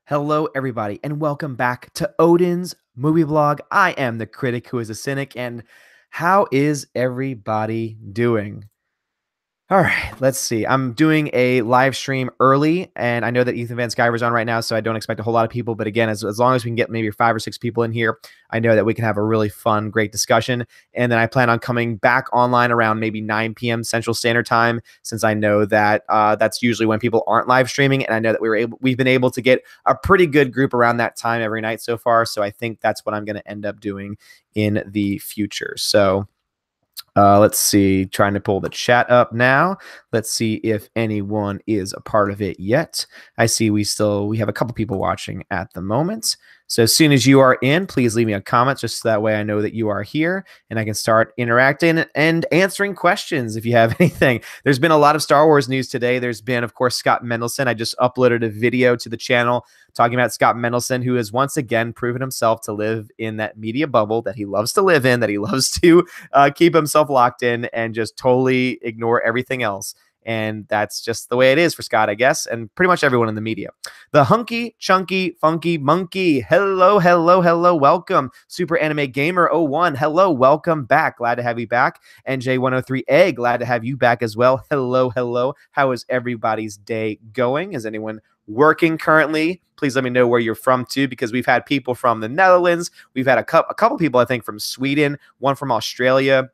Hello, everybody, and welcome back to Odin's Movie Blog. I am the critic who is a cynic, and how is everybody doing? All right, let's see. I'm doing a live stream early, and I know that Ethan Van Sciver's on right now, so I don't expect a whole lot of people. But again, as long as we can get maybe 5 or 6 people in here, I know that we can have a really fun, great discussion. And then I plan on coming back online around maybe 9 p.m. Central Standard Time, since I know that that's usually when people aren't live streaming, and I know that we've been able to get a pretty good group around that time every night so far. So I think that's what I'm going to end up doing in the future. So. Let's see, trying to pull the chat up now. Let's see if anyone is a part of it yet. I see we have a couple people watching at the moment. So as soon as you are in, please leave me a comment just so that way I know that you are here and I can start interacting and answering questions if you have anything. There's been a lot of Star Wars news today. There's been, of course, Scott Mendelson. I just uploaded a video to the channel talking about Scott Mendelson, who has once again proven himself to live in that media bubble that he loves to live in, that he loves to keep himself locked in and just totally ignore everything else. And that's just the way it is for Scott, I guess, and pretty much everyone in the media. The hunky, chunky, funky monkey. Hello, hello, hello. Welcome. Super Anime Gamer 01. Hello, welcome back. Glad to have you back. NJ103A, glad to have you back as well. Hello, hello. How is everybody's day going? Is anyone working currently? Please let me know where you're from too, because we've had people from the Netherlands. We've had a couple people, I think, from Sweden, one from Australia.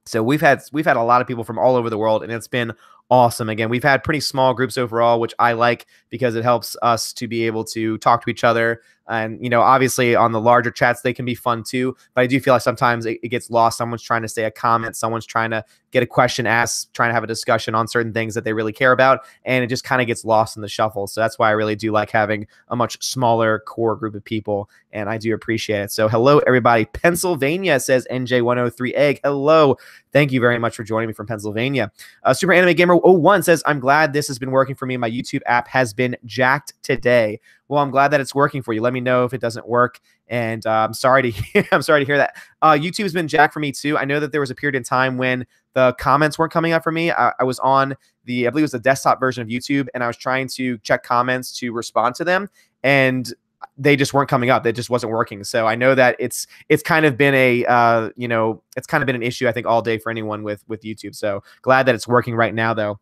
So we've had a lot of people from all over the world, and it's been awesome. Again, we've had pretty small groups overall, which I like because it helps us to be able to talk to each other. And, you know, obviously on the larger chats, they can be fun too. But I do feel like sometimes it gets lost. Someone's trying to say a comment. Someone's trying to get a question asked, trying to have a discussion on certain things that they really care about. And it just kind of gets lost in the shuffle. So that's why I really do like having a much smaller core group of people. And I do appreciate it. So hello, everybody. Pennsylvania, says NJ103 Egg. Hello. Thank you very much for joining me from Pennsylvania. Super Anime Gamer 01 says, I'm glad this has been working for me. My YouTube app has been jacked today. Well, I'm glad that it's working for you. Let me know if it doesn't work. And I'm sorry to hear that. YouTube's been jacked for me too. I know that there was a period in time when the comments weren't coming up for me. I was on I believe it was the desktop version of YouTube, and I was trying to check comments to respond to them, and they just weren't coming up. It just wasn't working. So I know that it's kind of been it's kind of been an issue, I think, all day for anyone with YouTube. So glad that it's working right now, though.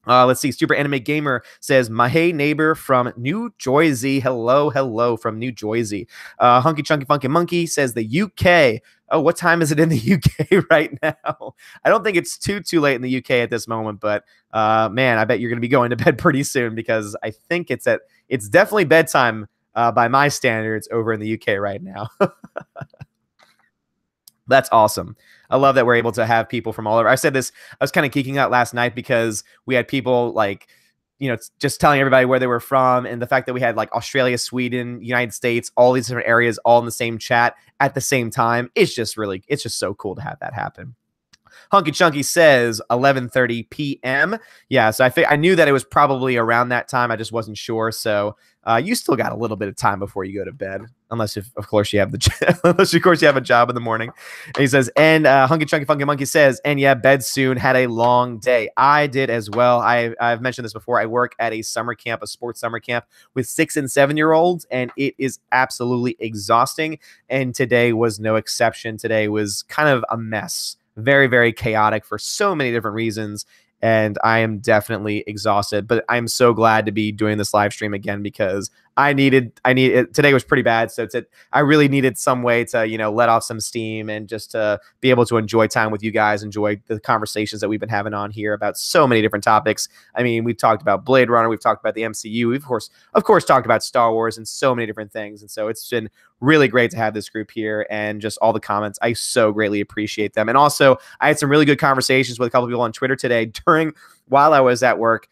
Let's see. Super Anime Gamer says, my hey neighbor from New Jersey. Hello, hello from New Jersey. Hunky Chunky Funky Monkey says the UK. Oh, what time is it in the UK right now? I don't think it's too late in the UK at this moment, but man, I bet you're going to be going to bed pretty soon, because I think it's definitely bedtime by my standards over in the UK right now. That's awesome. I love that we're able to have people from all over. I said this, I was kind of geeking out last night because we had people like, just telling everybody where they were from, and the fact that we had like Australia, Sweden, United States, all these different areas all in the same chat at the same time. It's just so cool to have that happen. Hunky Chunky says 11:30 p.m. Yeah, so I knew that it was probably around that time. I just wasn't sure. So you still got a little bit of time before you go to bed, unless of course you have a job in the morning. And he says, and Hunky Chunky Funky Monkey says, and yeah, bed soon. Had a long day. I did as well. I've mentioned this before. I work at a summer camp, a sports summer camp with 6- and 7-year-olds, and it is absolutely exhausting. And today was no exception. Today was kind of a mess. Very, very chaotic for so many different reasons. And I am definitely exhausted, but I'm so glad to be doing this live stream again, because I needed it. Today was pretty bad. So I really needed some way to, let off some steam and just to be able to enjoy time with you guys, enjoy the conversations that we've been having on here about so many different topics. I mean, we've talked about Blade Runner. We've talked about the MCU. We've, of course, talked about Star Wars and so many different things. And so it's been really great to have this group here, and just all the comments. I so greatly appreciate them. And also, I had some really good conversations with a couple people on Twitter today while I was at work.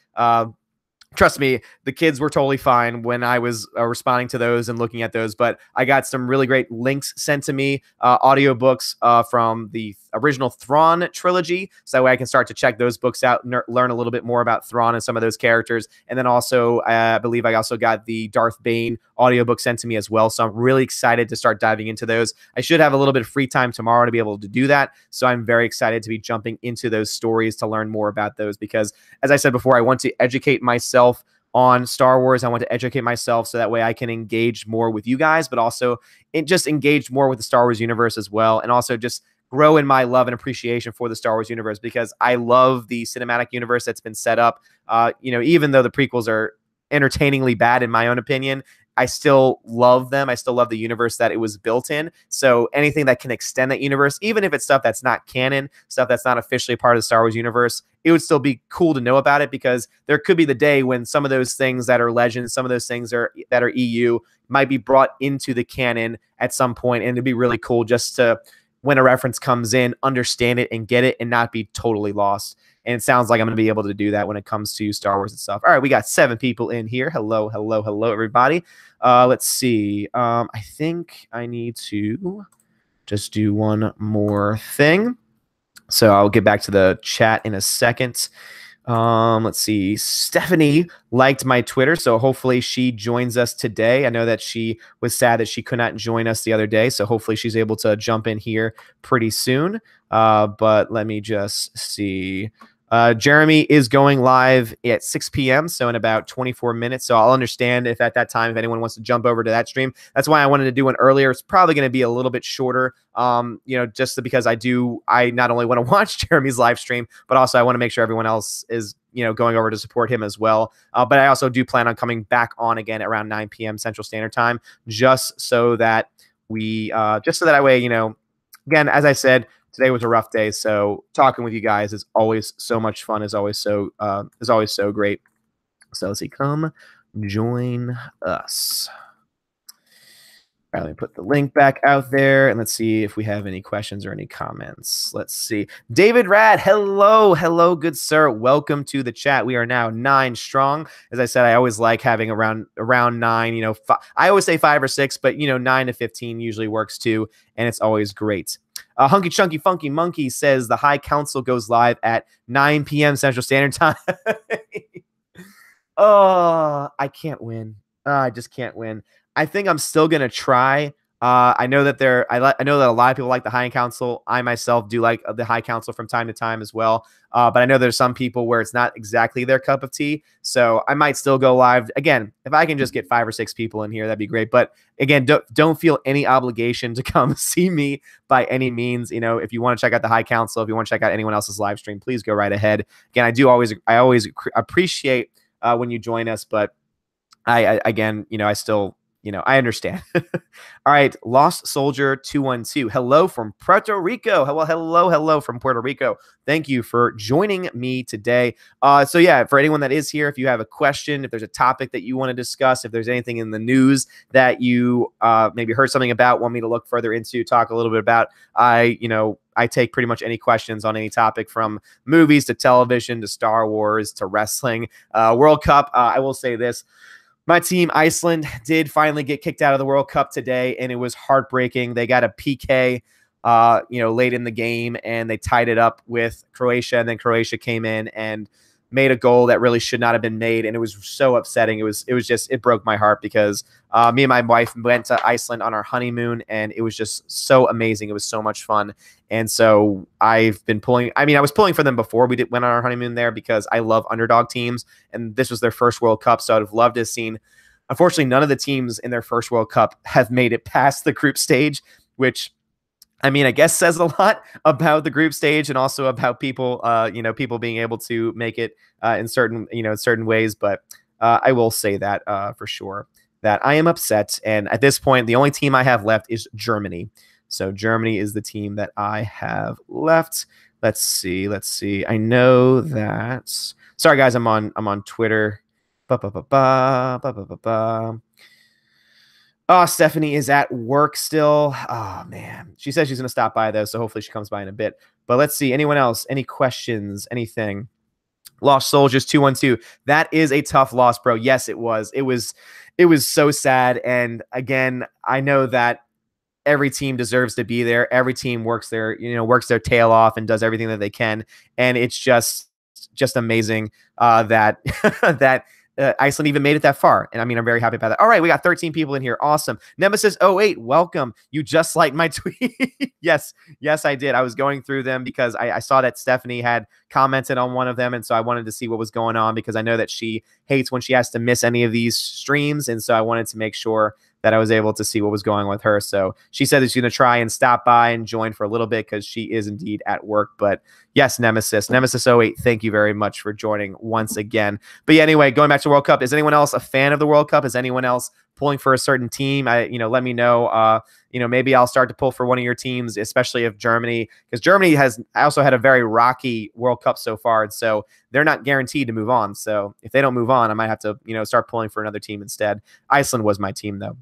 Trust me, the kids were totally fine when I was responding to those and looking at those, but I got some really great links sent to me, audiobooks from the original Thrawn trilogy, so that way I can start to check those books out and learn a little bit more about Thrawn and some of those characters. And then also, I believe I also got the Darth Bane audiobook sent to me as well, so I'm really excited to start diving into those. I should have a little bit of free time tomorrow to be able to do that, so I'm very excited to be jumping into those stories to learn more about those, because, as I said before, I want to educate myself on Star Wars. I want to educate myself so that way I can engage more with you guys, but also just engage more with the Star Wars universe as well, and also just grow in my love and appreciation for the Star Wars universe, because I love the cinematic universe that's been set up. Even though the prequels are entertainingly bad in my own opinion, I still love them. I still love the universe that it was built in. So anything that can extend that universe, even if it's stuff that's not canon, stuff that's not officially part of the Star Wars universe, it would still be cool to know about it, because there could be the day when some of those things that are legends, some of those things that are EU might be brought into the canon at some point, and it'd be really cool just to, when a reference comes in, understand it and get it and not be totally lost. And it sounds like I'm going to be able to do that when it comes to Star Wars and stuff. All right, we got 7 people in here. Hello, hello, hello, everybody. Let's see. I think I need to just do one more thing. So I'll get back to the chat in a second. Let's see. Stephanie liked my Twitter, so hopefully she joins us today. I know that she was sad that she could not join us the other day, so hopefully she's able to jump in here pretty soon. But let me just see. Jeremy is going live at 6 p.m., so in about 24 minutes. So I'll understand if at that time, if anyone wants to jump over to that stream. That's why I wanted to do one earlier. It's probably going to be a little bit shorter, just because I not only want to watch Jeremy's live stream, but also I want to make sure everyone else is, going over to support him as well. But I also do plan on coming back on again around 9 p.m. Central Standard Time, just so that way, again, as I said, today was a rough day, so talking with you guys is always so much fun. Is always so great. So let's see, come join us. All right, let me put the link back out there, and let's see if we have any questions or any comments. Let's see. David Rad, hello, good sir. Welcome to the chat. We are now 9 strong. As I said, I always like having around 9. I always say 5 or 6, but 9 to 15 usually works too, and it's always great. Hunky Chunky Funky Monkey says the High Council goes live at 9 p.m. Central Standard Time. Oh, I can't win. I just can't win. I think I'm still gonna try. I know that I know that a lot of people like the High Council. I myself do like the High Council from time to time as well. But I know there's some people where it's not exactly their cup of tea. So I might still go live. Again, if I can just get 5 or 6 people in here, that'd be great. But again, don't feel any obligation to come see me by any means. If you want to check out the High Council, if you want to check out anyone else's live stream, please go right ahead. Again, I always appreciate when you join us, but I still, I understand. All right. Lost Soldier 212. Hello from Puerto Rico. Hello from Puerto Rico. Thank you for joining me today. So yeah, for anyone that is here, if you have a question, if there's a topic that you want to discuss, if there's anything in the news that you maybe heard something about, want me to look further into, talk a little bit about, I take pretty much any questions on any topic, from movies to television to Star Wars to wrestling, World Cup. I will say this. My team, Iceland, did finally get kicked out of the World Cup today, and it was heartbreaking. They got a PK, late in the game, and they tied it up with Croatia, and then Croatia came in and made a goal that really should not have been made, and it was so upsetting. It broke my heart, because me and my wife went to Iceland on our honeymoon, and it was just so amazing. It was so much fun. And so I've been pulling. I was pulling for them before we went on our honeymoon there, because I love underdog teams, and this was their first World Cup, so I'd have loved to have seen. Unfortunately, none of the teams in their first World Cup have made it past the group stage, which, I guess says a lot about the group stage, and also about people, people being able to make it in certain ways. But I will say that for sure, that I am upset. And at this point, the only team I have left is Germany. So Germany is the team that I have left. Let's see. I know that. Sorry, guys. I'm on Twitter. Oh, Stephanie is at work still. Oh, man. She says she's going to stop by, though, so hopefully she comes by in a bit. But let's see. Anyone else? Any questions? Anything? Lost Soldiers 212. That is a tough loss, bro. Yes, it was. It was so sad. And again, I know that every team deserves to be there. Every team works their tail off and does everything that they can. And it's just amazing that that Iceland even made it that far. And I mean, I'm very happy about that. All right, we got 13 people in here. Awesome. Nemesis08, welcome. You just liked my tweet. Yes, I did. I was going through them because I saw that Stephanie had commented on one of them. And so I wanted to see what was going on because I know that she hates when she has to miss any of these streams. And so I wanted to make sure that I was able to see what was going on with her. So she said that she's going to try and stop by and join for a little bit because she is indeed at work. But yes, Nemesis08, thank you very much for joining once again. But yeah, anyway, going back to World Cup, is anyone else a fan of the World Cup? Is anyone else pulling for a certain team? Let me know. Maybe I'll start to pull for one of your teams, especially if Germany, because Germany has also had a very rocky World Cup so far. And so they're not guaranteed to move on. So if they don't move on, I might have to, start pulling for another team instead. Iceland was my team though.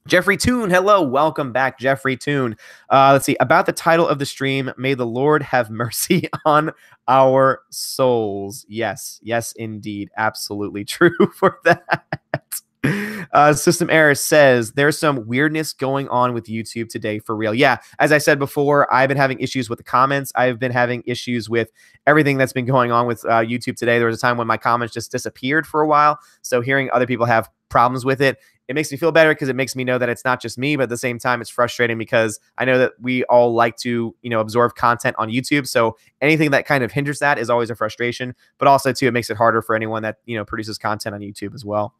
Jeffrey Toon, hello, welcome back, Jeffrey Toon. Let's see, about the title of the stream, may the Lord have mercy on our souls. Yes, indeed, absolutely true for that. System Error says there's some weirdness going on with YouTube today for real. Yeah, as I said before, I've been having issues with the comments. I've been having issues with everything that's been going on with YouTube today. There was a time when my comments just disappeared for a while. So hearing other people have problems with it, it makes me feel better because it makes me know that it's not just me, but at the same time, it's frustrating because I know that we all like to, absorb content on YouTube. So anything that kind of hinders that is always a frustration, but also too, it makes it harder for anyone that, produces content on YouTube as well.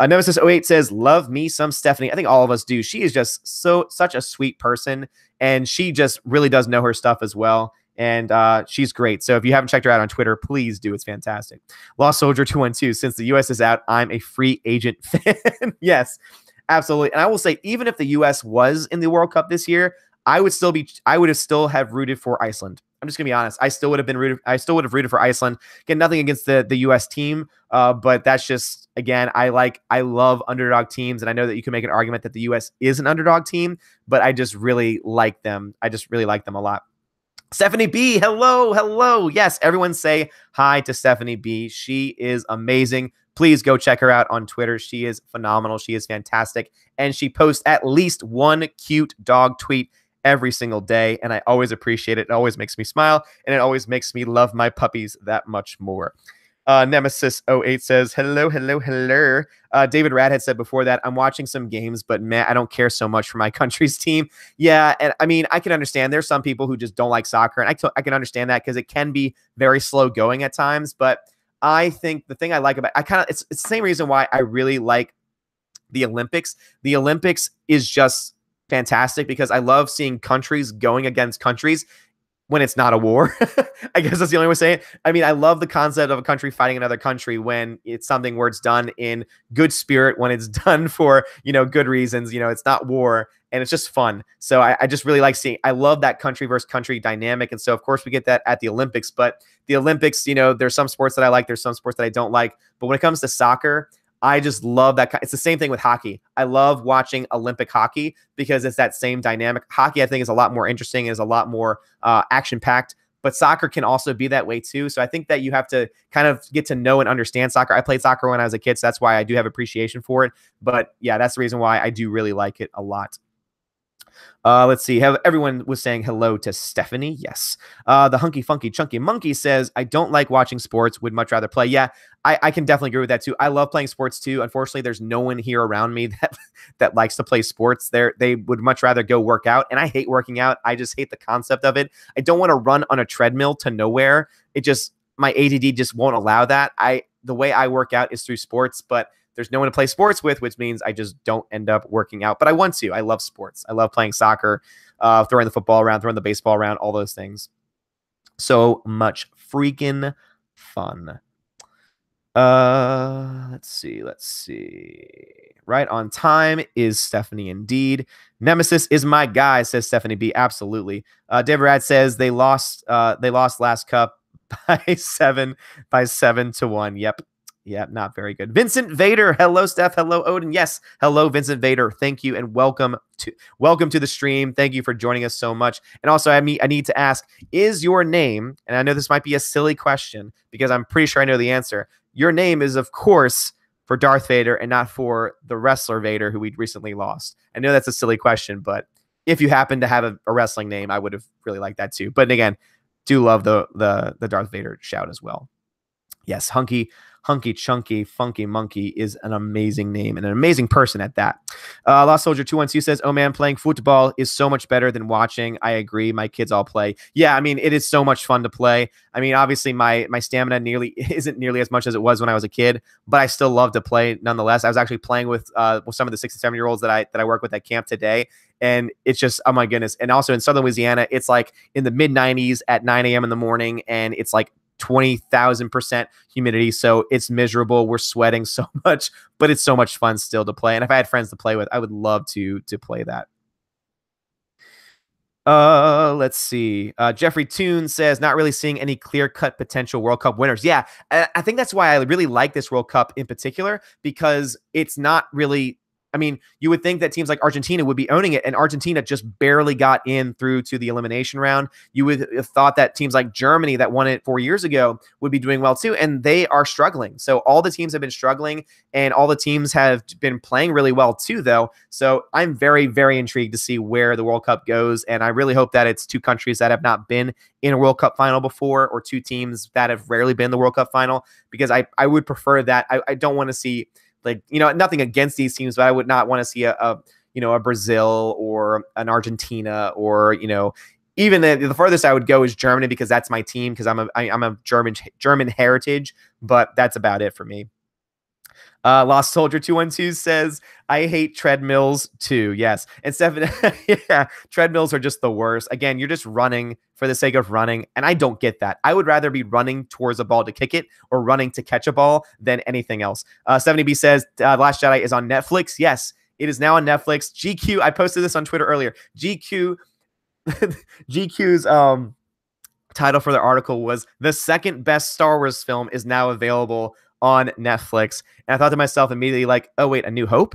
Nemesis08 says, love me some Stephanie. I think all of us do. She is just such a sweet person, and she just really does know her stuff as well. And she's great. So if you haven't checked her out on Twitter, please do. It's fantastic. Lost Soldier 212, since the U.S. is out, I'm a free agent fan. Yes, absolutely. And I will say, even if the U.S. was in the World Cup this year, I would have still have rooted for Iceland. I'm just gonna be honest. I still would have rooted for Iceland. Again, nothing against the U.S. team, but that's just, again, I love underdog teams, and I know that you can make an argument that the U.S. is an underdog team, but I just really like them. I just really like them a lot. Stephanie B, hello. Yes, everyone say hi to Stephanie B. She is amazing. Please go check her out on Twitter. She is phenomenal. She is fantastic. And she posts at least one cute dog tweet every single day. And I always appreciate it. It always makes me smile. And it always makes me love my puppies that much more. Nemesis08 says, hello. David Radhead said before that, I'm watching some games, but man, I don't care so much for my country's team. Yeah, and I mean, I can understand there's some people who just don't like soccer, and I can understand that because it can be very slow going at times, but I think the thing I like about it's the same reason why I really like the Olympics. The Olympics is just fantastic because I love seeing countries going against countries when it's not a war. I guess that's the only way to say it. I mean, I love the concept of a country fighting another country when it's something where it's done in good spirit, when it's done for, good reasons, it's not war, and it's just fun. So I just really like seeing, I love that country versus country dynamic. And so of course we get that at the Olympics, but the Olympics, there's some sports that I like, there's some sports that I don't like, but when it comes to soccer, I just love that. It's the same thing with hockey. I love watching Olympic hockey because it's that same dynamic. Hockey, I think, is a lot more interesting, is a lot more action-packed, but soccer can also be that way too. So I think that you have to kind of get to know and understand soccer. I played soccer when I was a kid, so that's why I do have appreciation for it. But yeah, that's the reason why I do really like it a lot. Let's see. Everyone was saying hello to Stephanie. Yes. The Hunky Funky Chunky Monkey says, I don't like watching sports, would much rather play. Yeah, I can definitely agree with that too. I love playing sports too. Unfortunately, there's no one here around me that likes to play sports. They would much rather go work out, and I hate working out. I just hate the concept of it. I don't want to run on a treadmill to nowhere. My ADD just won't allow that. The way I work out is through sports, but there's no one to play sports with, which means I just don't end up working out. But I want to. I love sports. I love playing soccer, throwing the football around, throwing the baseball around, all those things. So much freaking fun. Let's see. Right on time is Stephanie indeed. Nemesis is my guy, says Stephanie B. Absolutely. David Rad says they lost last cup by 7-1. Yep. Yeah, not very good. Vincent Vader. Hello, Steph. Hello, Odin. Yes. Hello, Vincent Vader. Thank you. And welcome to the stream. Thank you for joining us so much. And also, I need to ask, is your name, and I know this might be a silly question because I'm pretty sure I know the answer. Your name is, of course, for Darth Vader and not for the wrestler Vader who we recently lost. I know that's a silly question, but if you happen to have a wrestling name, I would have really liked that too. But again, do love the Darth Vader shout as well. Yes, Hunky Hunky Chunky Funky Monkey is an amazing name and an amazing person at that. Lost Soldier 212 says, "Oh man, playing football is so much better than watching." I agree. My kids all play. Yeah, I mean, it is so much fun to play. I mean, obviously my stamina isn't nearly as much as it was when I was a kid, but I still love to play nonetheless. I was actually playing with some of the 6 and 7-year-olds that I work with at camp today. And it's just, oh my goodness. And also in Southern Louisiana, it's like in the mid 90s at 9 a.m. in the morning, and it's like 20,000% humidity. So it's miserable. We're sweating so much, but it's so much fun still to play. And if I had friends to play with, I would love to play that. Let's see. Jeffrey Toon says, not really seeing any clear-cut potential World Cup winners. Yeah, I think that's why I really like this World Cup in particular, because it's not really, I mean, you would think that teams like Argentina would be owning it, and Argentina just barely got in through to the elimination round. You would have thought that teams like Germany that won it 4 years ago would be doing well too, and they are struggling. So all the teams have been struggling, and all the teams have been playing really well too, though. So I'm very, very intrigued to see where the World Cup goes, and I really hope that it's 2 countries that have not been in a World Cup final before, or 2 teams that have rarely been in the World Cup final, because I would prefer that. I don't want to see, like, nothing against these teams, but I would not want to see a Brazil or an Argentina, or, even the furthest I would go is Germany, because that's my team, because I'm a German heritage, but that's about it for me. Lost Soldier 212 says, I hate treadmills too. Yes. And Stephen, yeah, treadmills are just the worst. Again, you're just running for the sake of running, and I don't get that. I would rather be running towards a ball to kick it, or running to catch a ball, than anything else. 70B says, Last Jedi is on Netflix. Yes, it is now on Netflix. GQ, I posted this on Twitter earlier. GQ's title for the article was, "The second best Star Wars film is now available on Netflix." And I thought to myself immediately, like, oh wait, A New Hope?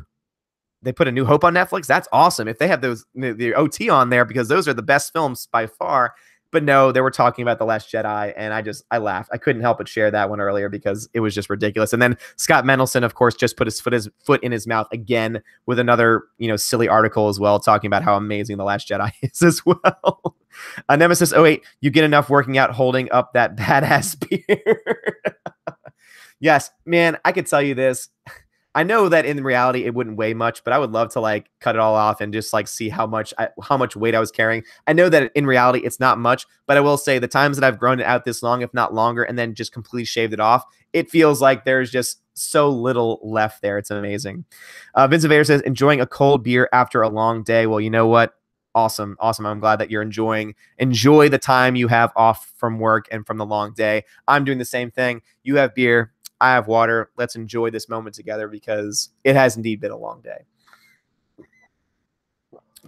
They put A New Hope on Netflix? That's awesome. If they have the OT on there, because those are the best films by far. But no, they were talking about The Last Jedi, and I laughed. I couldn't help but share that one earlier, because it was just ridiculous. And then Scott Mendelson, of course, just put his foot in his mouth again with another, silly article as well, talking about how amazing The Last Jedi is as well. Nemesis 08, you get enough working out holding up that badass beard. Yes, man, I could tell you this. I know that in reality it wouldn't weigh much, but I would love to cut it all off and just see how much weight I was carrying. I know that in reality it's not much, but I will say the times that I've grown it out this long, if not longer, and then just completely shaved it off, it feels like there's just so little left there. It's amazing. Vincent Vader says, enjoying a cold beer after a long day. Well, you know what? Awesome. I'm glad that you're enjoy the time you have off from work and from the long day. I'm doing the same thing. You have beer, I have water. Let's enjoy this moment together, because it has indeed been a long day.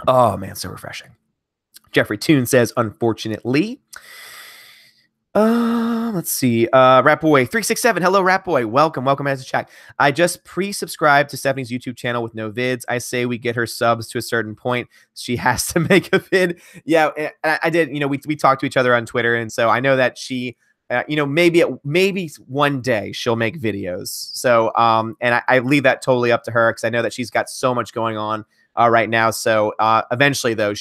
Oh man, so refreshing. Jeffrey Toon says, unfortunately. Let's see. Ratboy 367. Hello, Ratboy. Welcome as a chat. I just pre-subscribed to Stephanie's YouTube channel with no vids. I say we get her subs to a certain point. She has to make a vid. Yeah, I did. We talked to each other on Twitter, and so I know that she. Maybe one day she'll make videos. So, and I leave that totally up to her, because I know that she's got so much going on right now. So, eventually, though,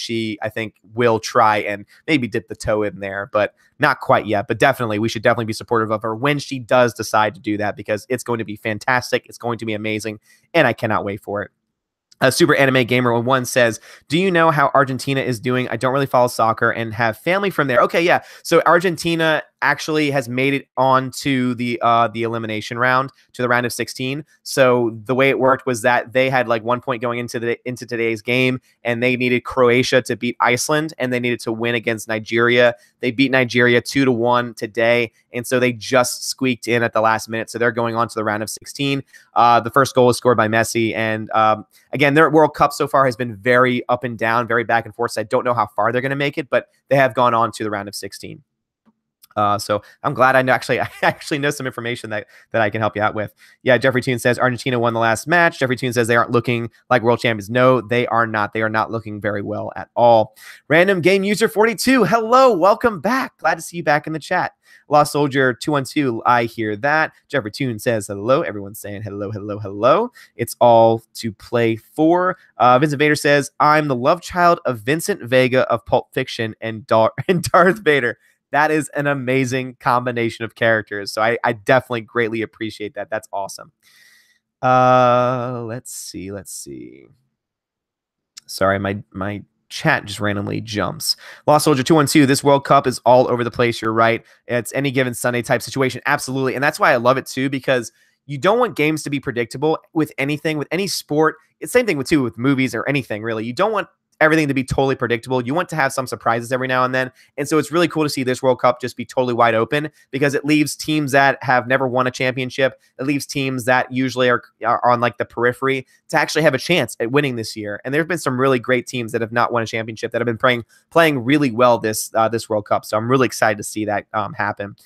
I think will try and maybe dip the toe in there, but not quite yet. But definitely, we should definitely be supportive of her when she does decide to do that, because it's going to be fantastic. It's going to be amazing, and I cannot wait for it. Super Anime Gamer 1 says, do you know how Argentina is doing? I don't really follow soccer and have family from there. Okay, yeah. So Argentina actually has made it on to the elimination round, to the round of 16. So the way it worked was that they had 1 point going into today's game, and they needed Croatia to beat Iceland, and they needed to win against Nigeria. They beat Nigeria 2-1 today, and so they just squeaked in at the last minute. So they're going on to the round of 16. The first goal was scored by Messi, and again, their World Cup so far has been very up and down, very back and forth. So I don't know how far they're going to make it, but they have gone on to the round of 16. So I'm glad I actually know some information that I can help you out with. Yeah, Jeffrey Toon says Argentina won the last match. Jeffrey Toon says they aren't looking like world champions. No, they are not. They are not looking very well at all. Random Game User 42. Hello, welcome back. Glad to see you back in the chat. Lost Soldier 212. I hear that. Jeffrey Toon says hello. Everyone's saying hello. It's all to play for. Vincent Vader says I'm the love child of Vincent Vega of Pulp Fiction and Darth Vader. That is an amazing combination of characters. So I definitely greatly appreciate that. That's awesome. Let's see. Sorry, my chat just randomly jumps. Lost Soldier 212, this World Cup is all over the place. You're right. It's any given Sunday type situation. Absolutely. And that's why I love it too, because you don't want games to be predictable with anything, with any sport. It's the same thing with movies or anything, really. You don't want everything to be totally predictable. You want to have some surprises every now and then. And so it's really cool to see this World Cup just be totally wide open, because it leaves teams that have never won a championship, it leaves teams that usually are on like the periphery to actually have a chance at winning this year. And there's been some really great teams that have not won a championship that have been playing really well this World Cup. So I'm really excited to see that happen.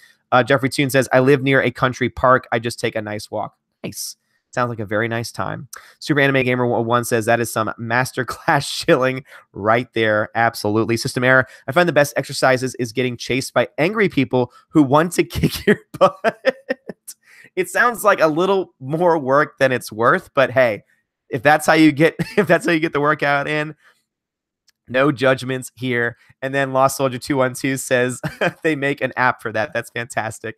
Jeffrey Toon says, I live near a country park. I just take a nice walk. Nice. Sounds like a very nice time. Super Anime Gamer 1 says that is some masterclass shilling right there. Absolutely. System Error. I find the best exercises is getting chased by angry people who want to kick your butt. It sounds like a little more work than it's worth, but hey, if that's how you get the workout in, no judgments here. And then Lost Soldier 212 says they make an app for that. That's fantastic.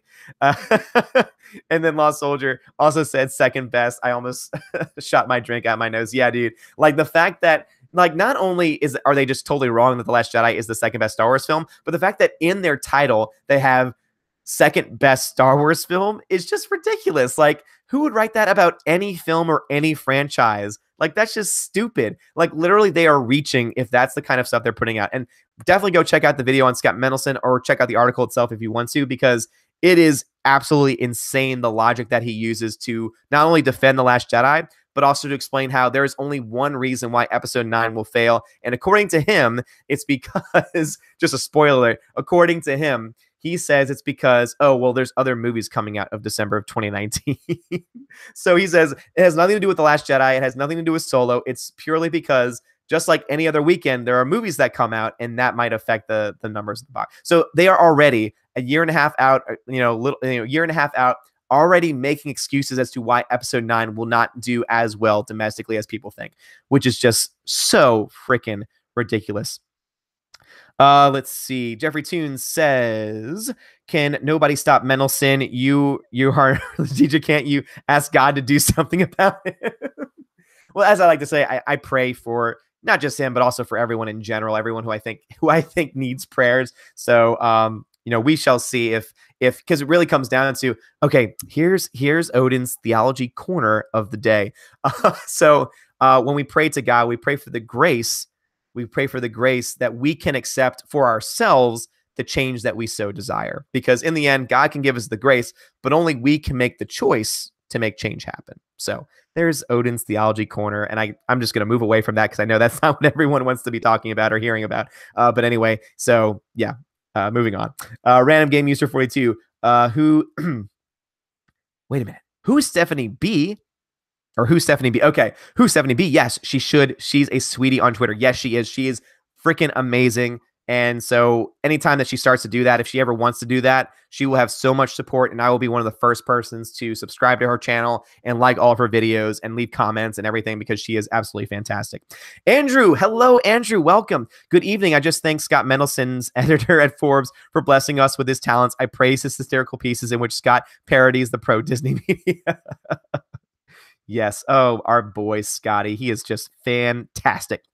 And then Lost Soldier also said second best. I almost shot my drink out my nose. Yeah, dude. Like the fact that not only are they just totally wrong that The Last Jedi is the second best Star Wars film, but the fact that in their title they have second best Star Wars film is just ridiculous. Like, who would write that about any film or any franchise? Like, that's just stupid. Like, literally, they are reaching if that's the kind of stuff they're putting out. And definitely go check out the video on Scott Mendelson, or check out the article itself if you want to, because it is absolutely insane the logic that he uses to not only defend The Last Jedi, but also to explain how there is only one reason why Episode 9 will fail. And according to him, it's because, just a spoiler, according to him, he says it's because, oh, well, there's other movies coming out of December of 2019. So he says it has nothing to do with The Last Jedi. It has nothing to do with Solo. It's purely because, just like any other weekend, there are movies that come out, and that might affect the numbers of the box. So they are already a year and a half out, year and a half out, already making excuses as to why Episode 9 will not do as well domestically as people think, which is just so freaking ridiculous. Let's see. Jeffrey Toon says, can nobody stop Mendelson? You are DJ. Can't you ask God to do something about it? Well, as I like to say, I pray for not just him, but also for everyone in general, everyone who I think needs prayers. So, we shall see if because it really comes down to, okay, here's Odin's theology corner of the day. So when we pray to God, we pray for the grace. We pray for the grace that we can accept for ourselves the change that we so desire. Because in the end, God can give us the grace, but only we can make the choice to make change happen. So there's Odin's theology corner. And I'm just going to move away from that because I know that's not what everyone wants to be talking about or hearing about. But anyway, so yeah, moving on. Random Game User 42, who, wait a minute, who is Stephanie B? Or who's Stephanie B? Okay, who's Stephanie B? Yes, she should. She's a sweetie on Twitter. Yes, she is. She is freaking amazing. And so anytime that she starts to do that, if she ever wants to do that, she will have so much support, and I will be one of the first persons to subscribe to her channel and like all of her videos and leave comments and everything, because she is absolutely fantastic. Andrew, hello, Andrew, welcome. Good evening. I just thank Scott Mendelson's editor at Forbes for blessing us with his talents. I praise his hysterical pieces in which Scott parodies the pro-Disney media. Yes. Oh, our boy, Scotty. He is just fantastic.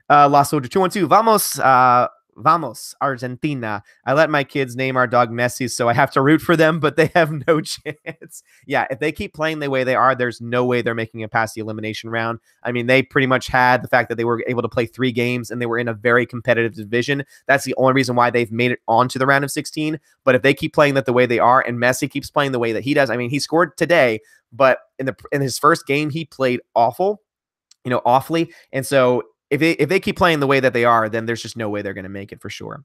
Lost Soldier 212. Vamos, Argentina. I let my kids name our dog Messi, so I have to root for them, but they have no chance. Yeah, if they keep playing the way they are, there's no way they're making it past the elimination round. I mean, they pretty much had the fact that they were able to play 3 games and they were in a very competitive division. That's the only reason why they've made it onto the round of 16. But if they keep playing that the way they are, and Messi keeps playing the way that he does, I mean, he scored today, but in his first game, he played awfully. And so if they keep playing the way that they are, then there's just no way they're going to make it for sure.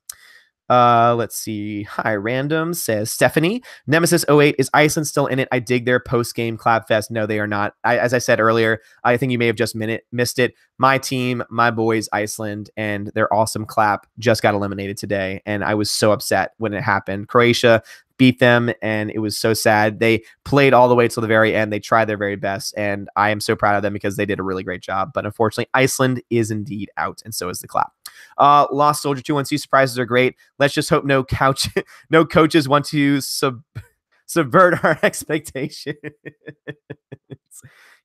Let's see. Hi, Random, says Stephanie. Nemesis 08, is Iceland still in it? I dig their post-game clap fest. No, they are not. As I said earlier, I think you may have just missed it. My team, my boys, Iceland, and their awesome clap just got eliminated today, and I was so upset when it happened. Croatia beat them, and it was so sad. They played all the way till the very end. They tried their very best, and I am so proud of them because they did a really great job. But unfortunately, Iceland is indeed out, and so is the clap. Lost Soldier 212 surprises are great. Let's just hope no no coaches want to subvert our expectations.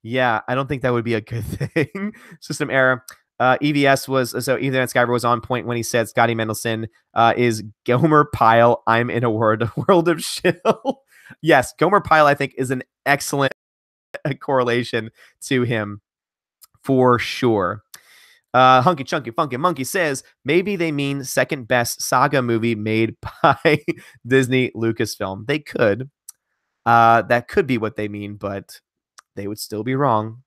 Yeah, I don't think that would be a good thing. System error. EVS was so Ethan Skyver was on point when he said Scotty Mendelson is Gomer Pyle. I'm in a world of shill. Yes, Gomer Pyle I think is an excellent correlation to him for sure. Hunky Chunky Funky Monkey says maybe they mean second best saga movie made by Disney Lucasfilm. They could. That could be what they mean, but they would still be wrong.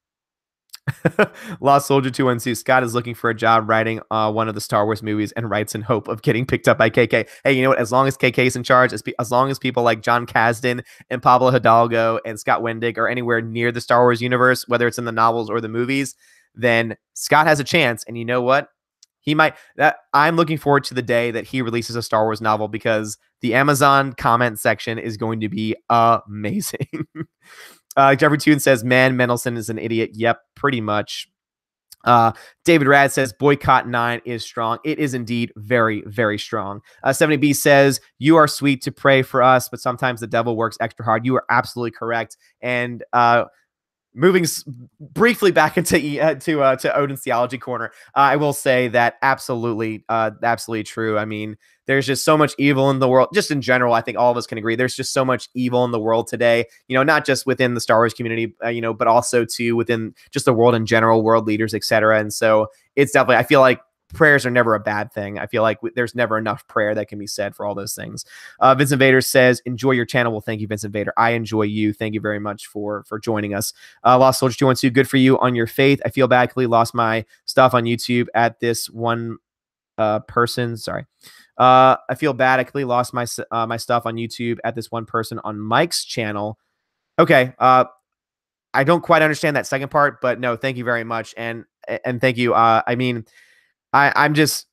Lost Soldier 212. Scott is looking for a job writing one of the Star Wars movies and writes in hope of getting picked up by KK. Hey, you know what? As long as KK is in charge, as long as people like John Kasdan and Pablo Hidalgo and Scott Wendig are anywhere near the Star Wars universe, whether it's in the novels or the movies, then Scott has a chance. And you know what? He might. I'm looking forward to the day that he releases a Star Wars novel because the Amazon comment section is going to be amazing. Jeffrey Toon says, man, Mendelson is an idiot. Yep, pretty much. David Rad says, boycott 9 is strong. It is indeed very, very strong. 70B says, you are sweet to pray for us, but sometimes the devil works extra hard. You are absolutely correct. And moving briefly back into to Odin's Theology Corner, I will say that absolutely true. I mean, there's just so much evil in the world. Just in general, I think all of us can agree. There's just so much evil in the world today. You know, not just within the Star Wars community, but also too within just the world in general, world leaders, etc. And so it's definitely. I feel like prayers are never a bad thing. I feel like there's never enough prayer that can be said for all those things. Vincent Vader says, enjoy your channel. Well, thank you, Vincent Vader. I enjoy you. Thank you very much for joining us. Lost Soldier 212, good for you on your faith. I feel bad. I lost my stuff on YouTube at this one person. Sorry. I feel bad. I completely lost my stuff on YouTube at this one person on Mike's channel. Okay. I don't quite understand that second part, but no, thank you very much. And thank you. I mean, I'm just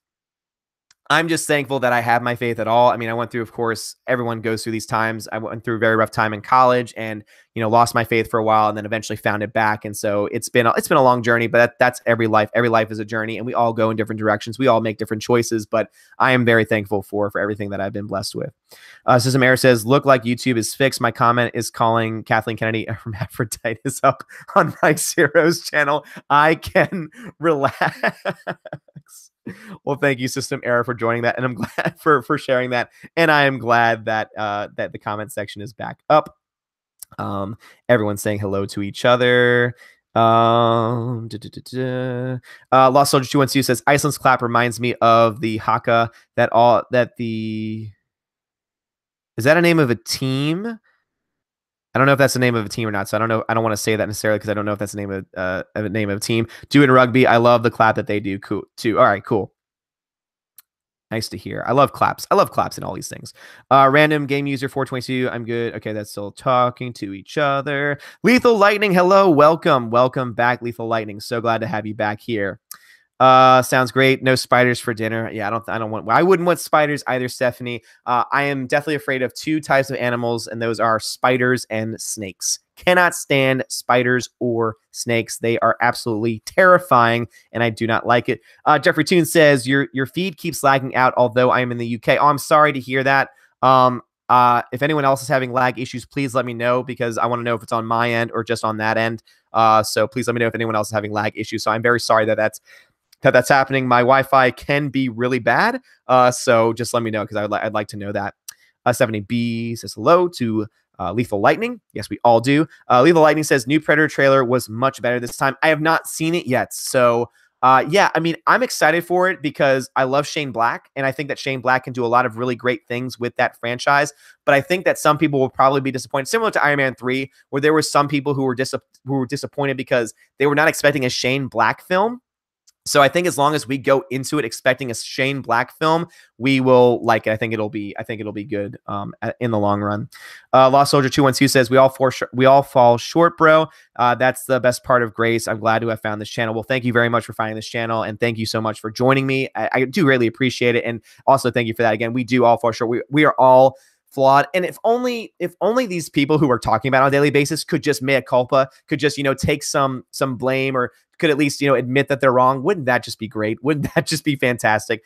thankful that I have my faith at all. I mean, I went through, of course, everyone goes through these times. I went through a very rough time in college and, lost my faith for a while and then eventually found it back. And so it's been a long journey, but that's every life. Every life is a journey and we all go in different directions. We all make different choices, but I am very thankful for everything that I've been blessed with. System Error says, look like YouTube is fixed. My comment is calling Kathleen Kennedy a hermaphroditus up on Mike Zero's channel. I can relax. Well, thank you, System Error, for joining that, and I'm glad for sharing that. And I am glad that that the comment section is back up. Everyone's saying hello to each other. Lost Soldier 212 says Iceland's clap reminds me of the Haka is that a name of a team? I don't know if that's the name of a team or not, so I don't know. I don't want to say that necessarily because I don't know if that's the name of a name of a team. Do it in rugby. I love the clap that they do. Cool too. All right, cool. Nice to hear. I love claps. I love claps and all these things. Random game user 422. I'm good. Okay, that's still talking to each other. Lethal Lightning. Hello, welcome back, Lethal Lightning. So glad to have you back here. Sounds great. No spiders for dinner. Yeah, I wouldn't want spiders either, Stephanie. I am definitely afraid of two types of animals, and those are spiders and snakes. Cannot stand spiders or snakes. They are absolutely terrifying, and I do not like it. Jeffrey Toon says your feed keeps lagging out, although I am in the UK. Oh, I'm sorry to hear that. If anyone else is having lag issues, please let me know because I want to know if it's on my end or just on that end. So please let me know if anyone else is having lag issues. So I'm very sorry that that's happening. My Wi-Fi can be really bad. So just let me know because I'd like to know that. 70B says hello to Lethal Lightning. Yes, we all do. Lethal Lightning says new Predator trailer was much better this time. I have not seen it yet. So yeah, I mean, I'm excited for it because I love Shane Black. And I think that Shane Black can do a lot of really great things with that franchise. But I think that some people will probably be disappointed, similar to Iron Man 3, where there were some people who were disappointed because they were not expecting a Shane Black film. So I think as long as we go into it expecting a Shane Black film, we will like it. I think it'll be good in the long run. Lost Soldier 212 says we all fall short, bro. That's the best part of grace. I'm glad to have found this channel. Well, thank you very much for finding this channel, and thank you so much for joining me. I do really appreciate it, and also thank you for that again. We do all fall short. We are all flawed. And if only these people who are talking about it on a daily basis could just mea culpa, could just, take some blame or could at least, admit that they're wrong. Wouldn't that just be great? Wouldn't that just be fantastic?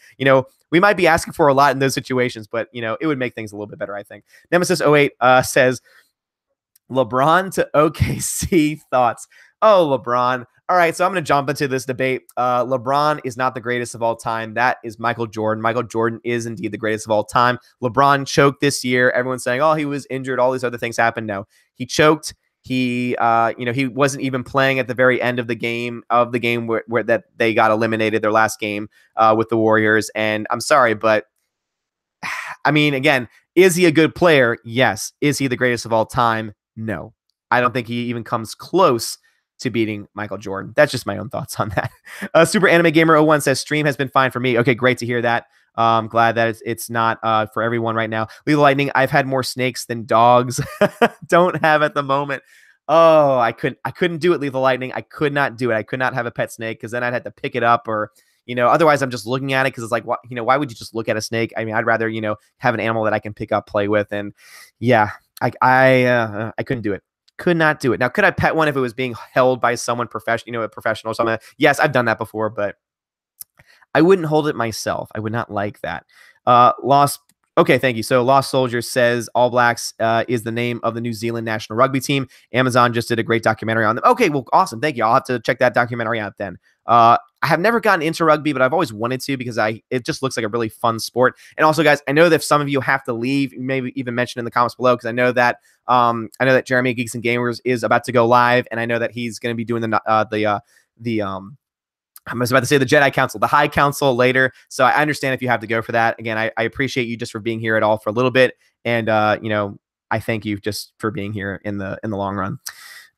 We might be asking for a lot in those situations, but, it would make things a little bit better, I think. Nemesis08 says, LeBron to OKC thoughts. Oh, LeBron. All right, so I'm going to jump into this debate. LeBron is not the greatest of all time. That is Michael Jordan. Michael Jordan is indeed the greatest of all time. LeBron choked this year. Everyone's saying, oh, he was injured. All these other things happened. No, he choked. He wasn't even playing at the very end of the game where that they got eliminated, their last game with the Warriors. And I'm sorry, but I mean, again, is he a good player? Yes. Is he the greatest of all time? No. I don't think he even comes close to beating Michael Jordan. That's just my own thoughts on that. Super Anime Gamer 01 says, stream has been fine for me. Okay, great to hear that. I'm glad that it's not for everyone right now. Lethal Lightning, I've had more snakes than dogs. Don't have at the moment. Oh, I couldn't do it, Lethal Lightning. I could not do it. I could not have a pet snake because then I'd have to pick it up or, otherwise I'm just looking at it because it's like, why would you just look at a snake? I mean, I'd rather, have an animal that I can pick up, play with. And yeah, I couldn't do it. Could not do it. Now, could I pet one if it was being held by someone professional, a professional or something? Yes, I've done that before, but I wouldn't hold it myself. I would not like that. Lost. Okay, thank you. So Lost Soldier says All Blacks is the name of the New Zealand national rugby team. Amazon just did a great documentary on them. Okay, well, awesome. Thank you. I'll have to check that documentary out then. I have never gotten into rugby, but I've always wanted to because it just looks like a really fun sport. And also, guys, I know that if some of you have to leave, maybe even mention in the comments below because I know that Jeremy Geeks and Gamers is about to go live, and I know that he's going to be doing I was about to say the Jedi Council, the High Council later. So I understand if you have to go for that. Again, I appreciate you just for being here at all for a little bit. And, I thank you just for being here in the long run.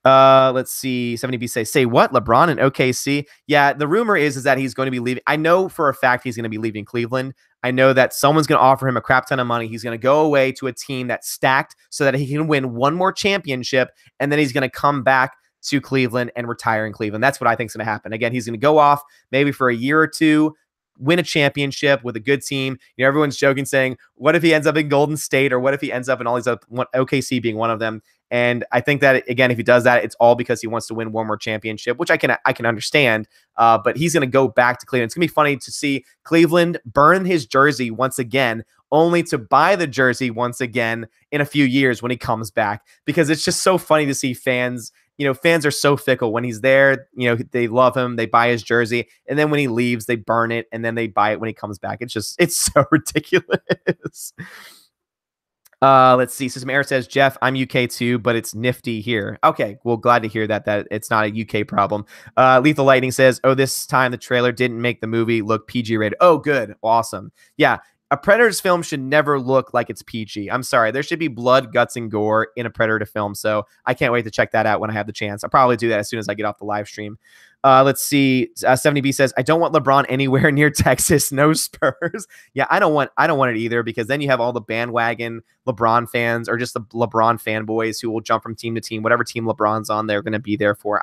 Let's see. 70B say what? LeBron and OKC? Yeah, the rumor is that he's going to be leaving. I know for a fact he's going to be leaving Cleveland. I know that someone's going to offer him a crap ton of money. He's going to go away to a team that's stacked so that he can win one more championship. And then he's going to come back to Cleveland and retire in Cleveland. That's what I think is going to happen. Again, he's going to go off maybe for a year or two, win a championship with a good team. Everyone's joking saying, what if he ends up in Golden State or what if he ends up in all these other, OKC being one of them. And I think that, again, if he does that, it's all because he wants to win one more championship, which I can understand. But he's going to go back to Cleveland. It's going to be funny to see Cleveland burn his jersey once again, only to buy the jersey once again in a few years when he comes back, because it's just so funny to see fans. Fans are so fickle. When he's there, they love him. They buy his jersey. And then when he leaves, they burn it. And then they buy it when he comes back. It's so ridiculous. Let's see. System Air says, Jeff, I'm UK too, but it's nifty here. Okay. Well, glad to hear that it's not a UK problem. Lethal Lightning says, oh, this time the trailer didn't make the movie look PG rated. Oh, good. Awesome. Yeah. A Predator's film should never look like it's PG. I'm sorry. There should be blood, guts, and gore in a Predator film. So I can't wait to check that out when I have the chance. I'll probably do that as soon as I get off the live stream. Let's see. 70B says, I don't want LeBron anywhere near Texas. No Spurs. Yeah, I don't want it either, because then you have all the bandwagon LeBron fans or just the LeBron fanboys who will jump from team to team. Whatever team LeBron's on, they're going to be there for.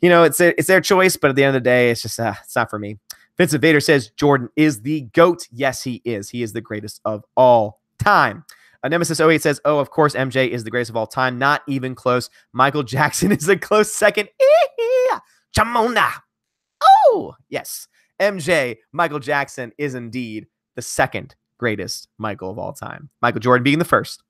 It's their choice, but at the end of the day, it's just it's not for me. Vincent Vader says Jordan is the GOAT. Yes, he is. He is the greatest of all time. Nemesis 08 says, oh, of course, MJ is the greatest of all time. Not even close. Michael Jackson is a close second. Chamona. Oh, yes. MJ, Michael Jackson is indeed the second greatest Michael of all time. Michael Jordan being the first.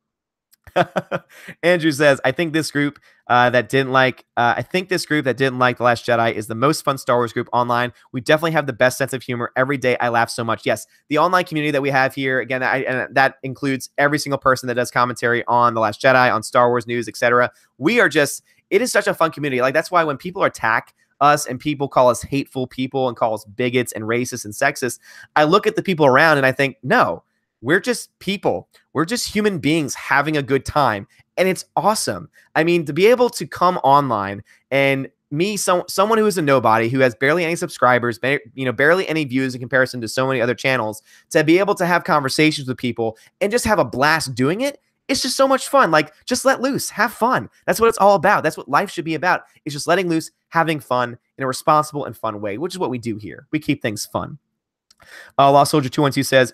Andrew says, I think this group that didn't like The Last Jedi is the most fun Star Wars group online. We definitely have the best sense of humor. Every day I laugh so much. Yes, the online community that we have here, again, and that includes every single person that does commentary on The Last Jedi, on Star Wars news, etc. It is such a fun community. Like, that's why when people attack us and people call us hateful people and call us bigots and racist and sexist, I look at the people around and I think, no, we're just people. We're just human beings having a good time. And it's awesome. I mean, to be able to come online and someone who is a nobody, who has barely any subscribers, barely any views in comparison to so many other channels, to be able to have conversations with people and just have a blast doing it, it's just so much fun. Like, just let loose, have fun. That's what it's all about. That's what life should be about. It's just letting loose, having fun in a responsible and fun way, which is what we do here. We keep things fun. Lost Soldier 212 says,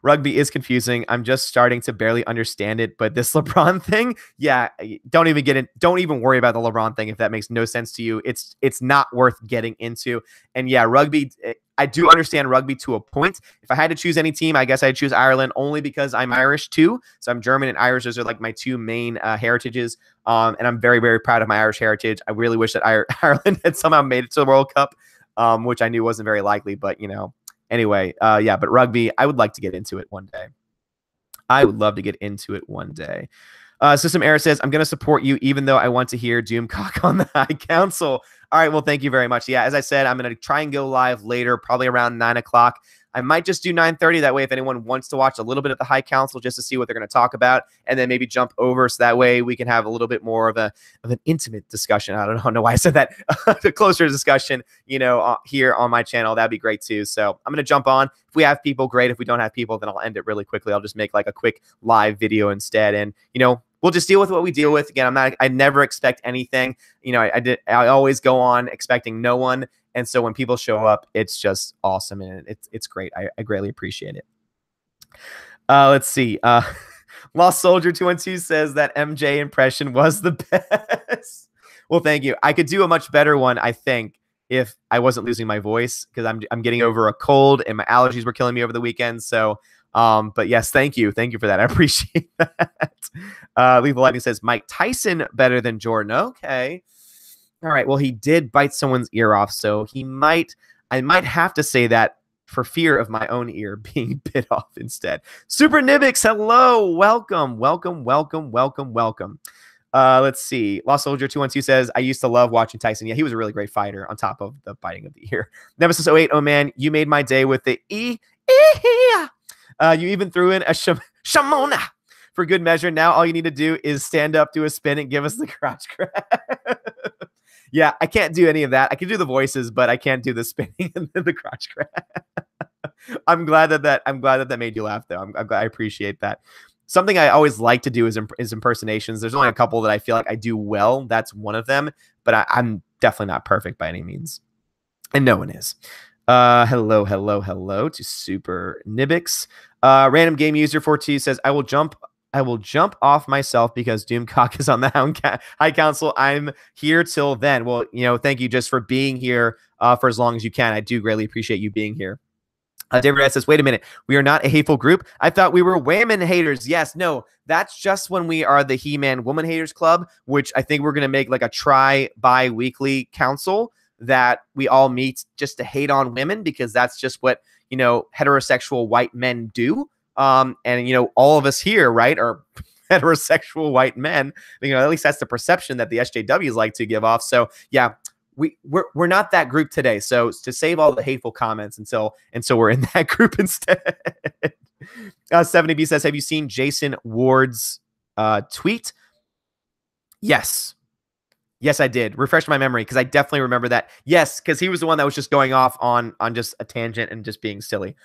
rugby is confusing. I'm just starting to barely understand it. But this LeBron thing, yeah, don't even get in. Don't even worry about the LeBron thing if that makes no sense to you. It's not worth getting into. And yeah, rugby, I do understand rugby to a point. If I had to choose any team, I guess I'd choose Ireland only because I'm Irish too. So I'm German and Irish. Those are like my two main heritages. And I'm very, very proud of my Irish heritage. I really wish that Ireland had somehow made it to the World Cup, which I knew wasn't very likely, but anyway, yeah, but rugby, I would like to get into it one day. I would love to get into it one day. System Error says, I'm going to support you even though I want to hear Doomcock on the High Council. All right, well, thank you very much. Yeah, as I said, I'm going to try and go live later, probably around 9 o'clock. I might just do 9:30. That way, if anyone wants to watch a little bit of the High Council just to see what they're going to talk about, and then maybe jump over so that way we can have a little bit more of an intimate discussion. I don't know why I said that. A closer discussion, here on my channel. That'd be great too. So I'm going to jump on. If we have people, great. If we don't have people, then I'll end it really quickly. I'll just make like a quick live video instead. And, we'll just deal with what we deal with. Again, I never expect anything. I always go on expecting no one. And so when people show up, it's just awesome. And it's great. I greatly appreciate it. Let's see. Lost Soldier 212 says that MJ impression was the best. Well, thank you. I could do a much better one, I think, if I wasn't losing my voice, because I'm getting over a cold and my allergies were killing me over the weekend. So but yes, thank you. Thank you for that. I appreciate that. Lethal Lightning says Mike Tyson better than Jordan. Okay. All right. Well, he did bite someone's ear off, so I might have to say that for fear of my own ear being bit off instead. Super Nibix, hello. Welcome. Let's see. Lost Soldier 212 says, I used to love watching Tyson. Yeah, he was a really great fighter on top of the biting of the ear. Nemesis 08, oh man, you made my day with the you even threw in a Shamona for good measure. Now all you need to do is stand up, do a spin, and give us the crotch grab. Yeah, I can't do any of that. I can do the voices, but I can't do the spinning and the crotch grab. I'm glad that made you laugh, though. I'm glad. I appreciate that. Something I always like to do is impersonations. There's only a couple that I feel like I do well. That's one of them, but I'm definitely not perfect by any means, and no one is. Hello to Super Nibix. Random Game User 42 says, I will jump off myself because Doomcock is on the High Council. I'm here till then. Well, thank you just for being here for as long as you can. I do greatly appreciate you being here. David Red says, wait a minute. We are not a hateful group. I thought we were women haters. Yes, no, that's just when we are the He-Man Woman Haters Club, which I think we're going to make like a bi-weekly council that we all meet just to hate on women, because that's just what, heterosexual white men do. And, all of us here, right, are heterosexual white men. At least that's the perception that the SJWs like to give off. So, yeah, we're not that group today. So to save all the hateful comments until we're in that group instead. 70B says, have you seen Jason Ward's tweet? Yes. Yes, I did. Refresh my memory, because I definitely remember that. Yes, because he was the one that was just going off on just a tangent and just being silly.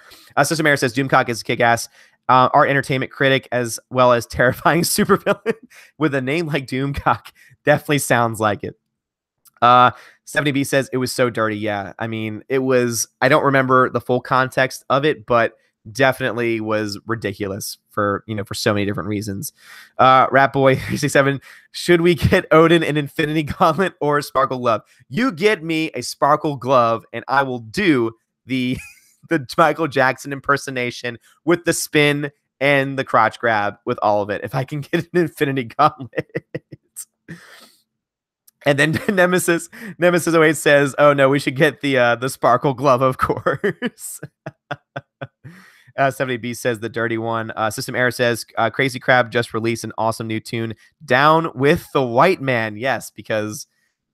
System Air says, Doomcock is kick-ass. Our entertainment critic, as well as terrifying supervillain with a name like Doomcock. Definitely sounds like it. 70B says, it was so dirty. Yeah, I mean, it was, I don't remember the full context of it, but definitely was ridiculous for so many different reasons. Rat Boy 367, should we get Odin an Infinity Gauntlet or a Sparkle Glove? You get me a Sparkle Glove and I will do the Michael Jackson impersonation with the spin and the crotch grab with all of it, if I can get an Infinity Gauntlet. And then Nemesis 08 says, oh no, we should get the Sparkle Glove, of course. 70B says the dirty one. System Error says, Crazy Crab just released an awesome new tune, Down with the White Man. Yes, because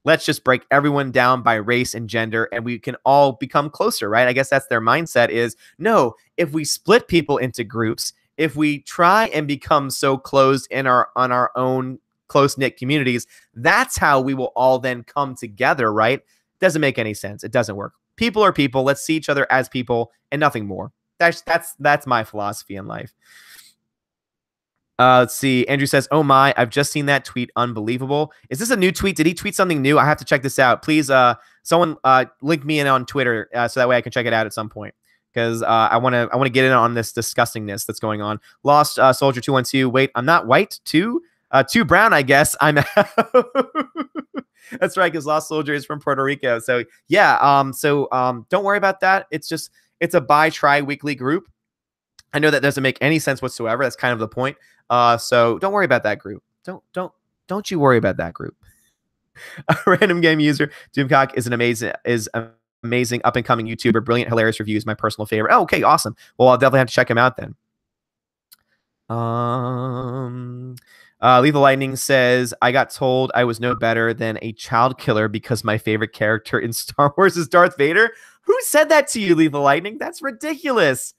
let's just break everyone down by race and gender and we can all become closer, right? I guess that's their mindset is, no, if we split people into groups, if we try and become so closed on our own close-knit communities, that's how we will all then come together, right? Doesn't make any sense. It doesn't work. People are people. Let's see each other as people and nothing more. That's my philosophy in life. Let's see. Andrew says, oh my, I've just seen that tweet. Unbelievable. Is this a new tweet? Did he tweet something new? I have to check this out. Please, someone link me in on Twitter so that way I can check it out at some point. because I want to get in on this disgustingness that's going on. Lost Soldier 212. Wait, I'm not white too. Too brown, I guess. I'm. That's right, because Lost Soldier is from Puerto Rico. So yeah. Don't worry about that. It's a bi-tri-weekly group. I know that doesn't make any sense whatsoever. That's kind of the point. So don't worry about that group. Don't you worry about that group. A random game user, Doomcock is amazing up and coming YouTuber, brilliant, hilarious reviews. My personal favorite. Oh, okay, awesome. Well, I'll definitely have to check him out then. Lethal Lightning says, I got told I was no better than a child killer because my favorite character in Star Wars is Darth Vader. Who said that to you, Lethal Lightning? That's ridiculous.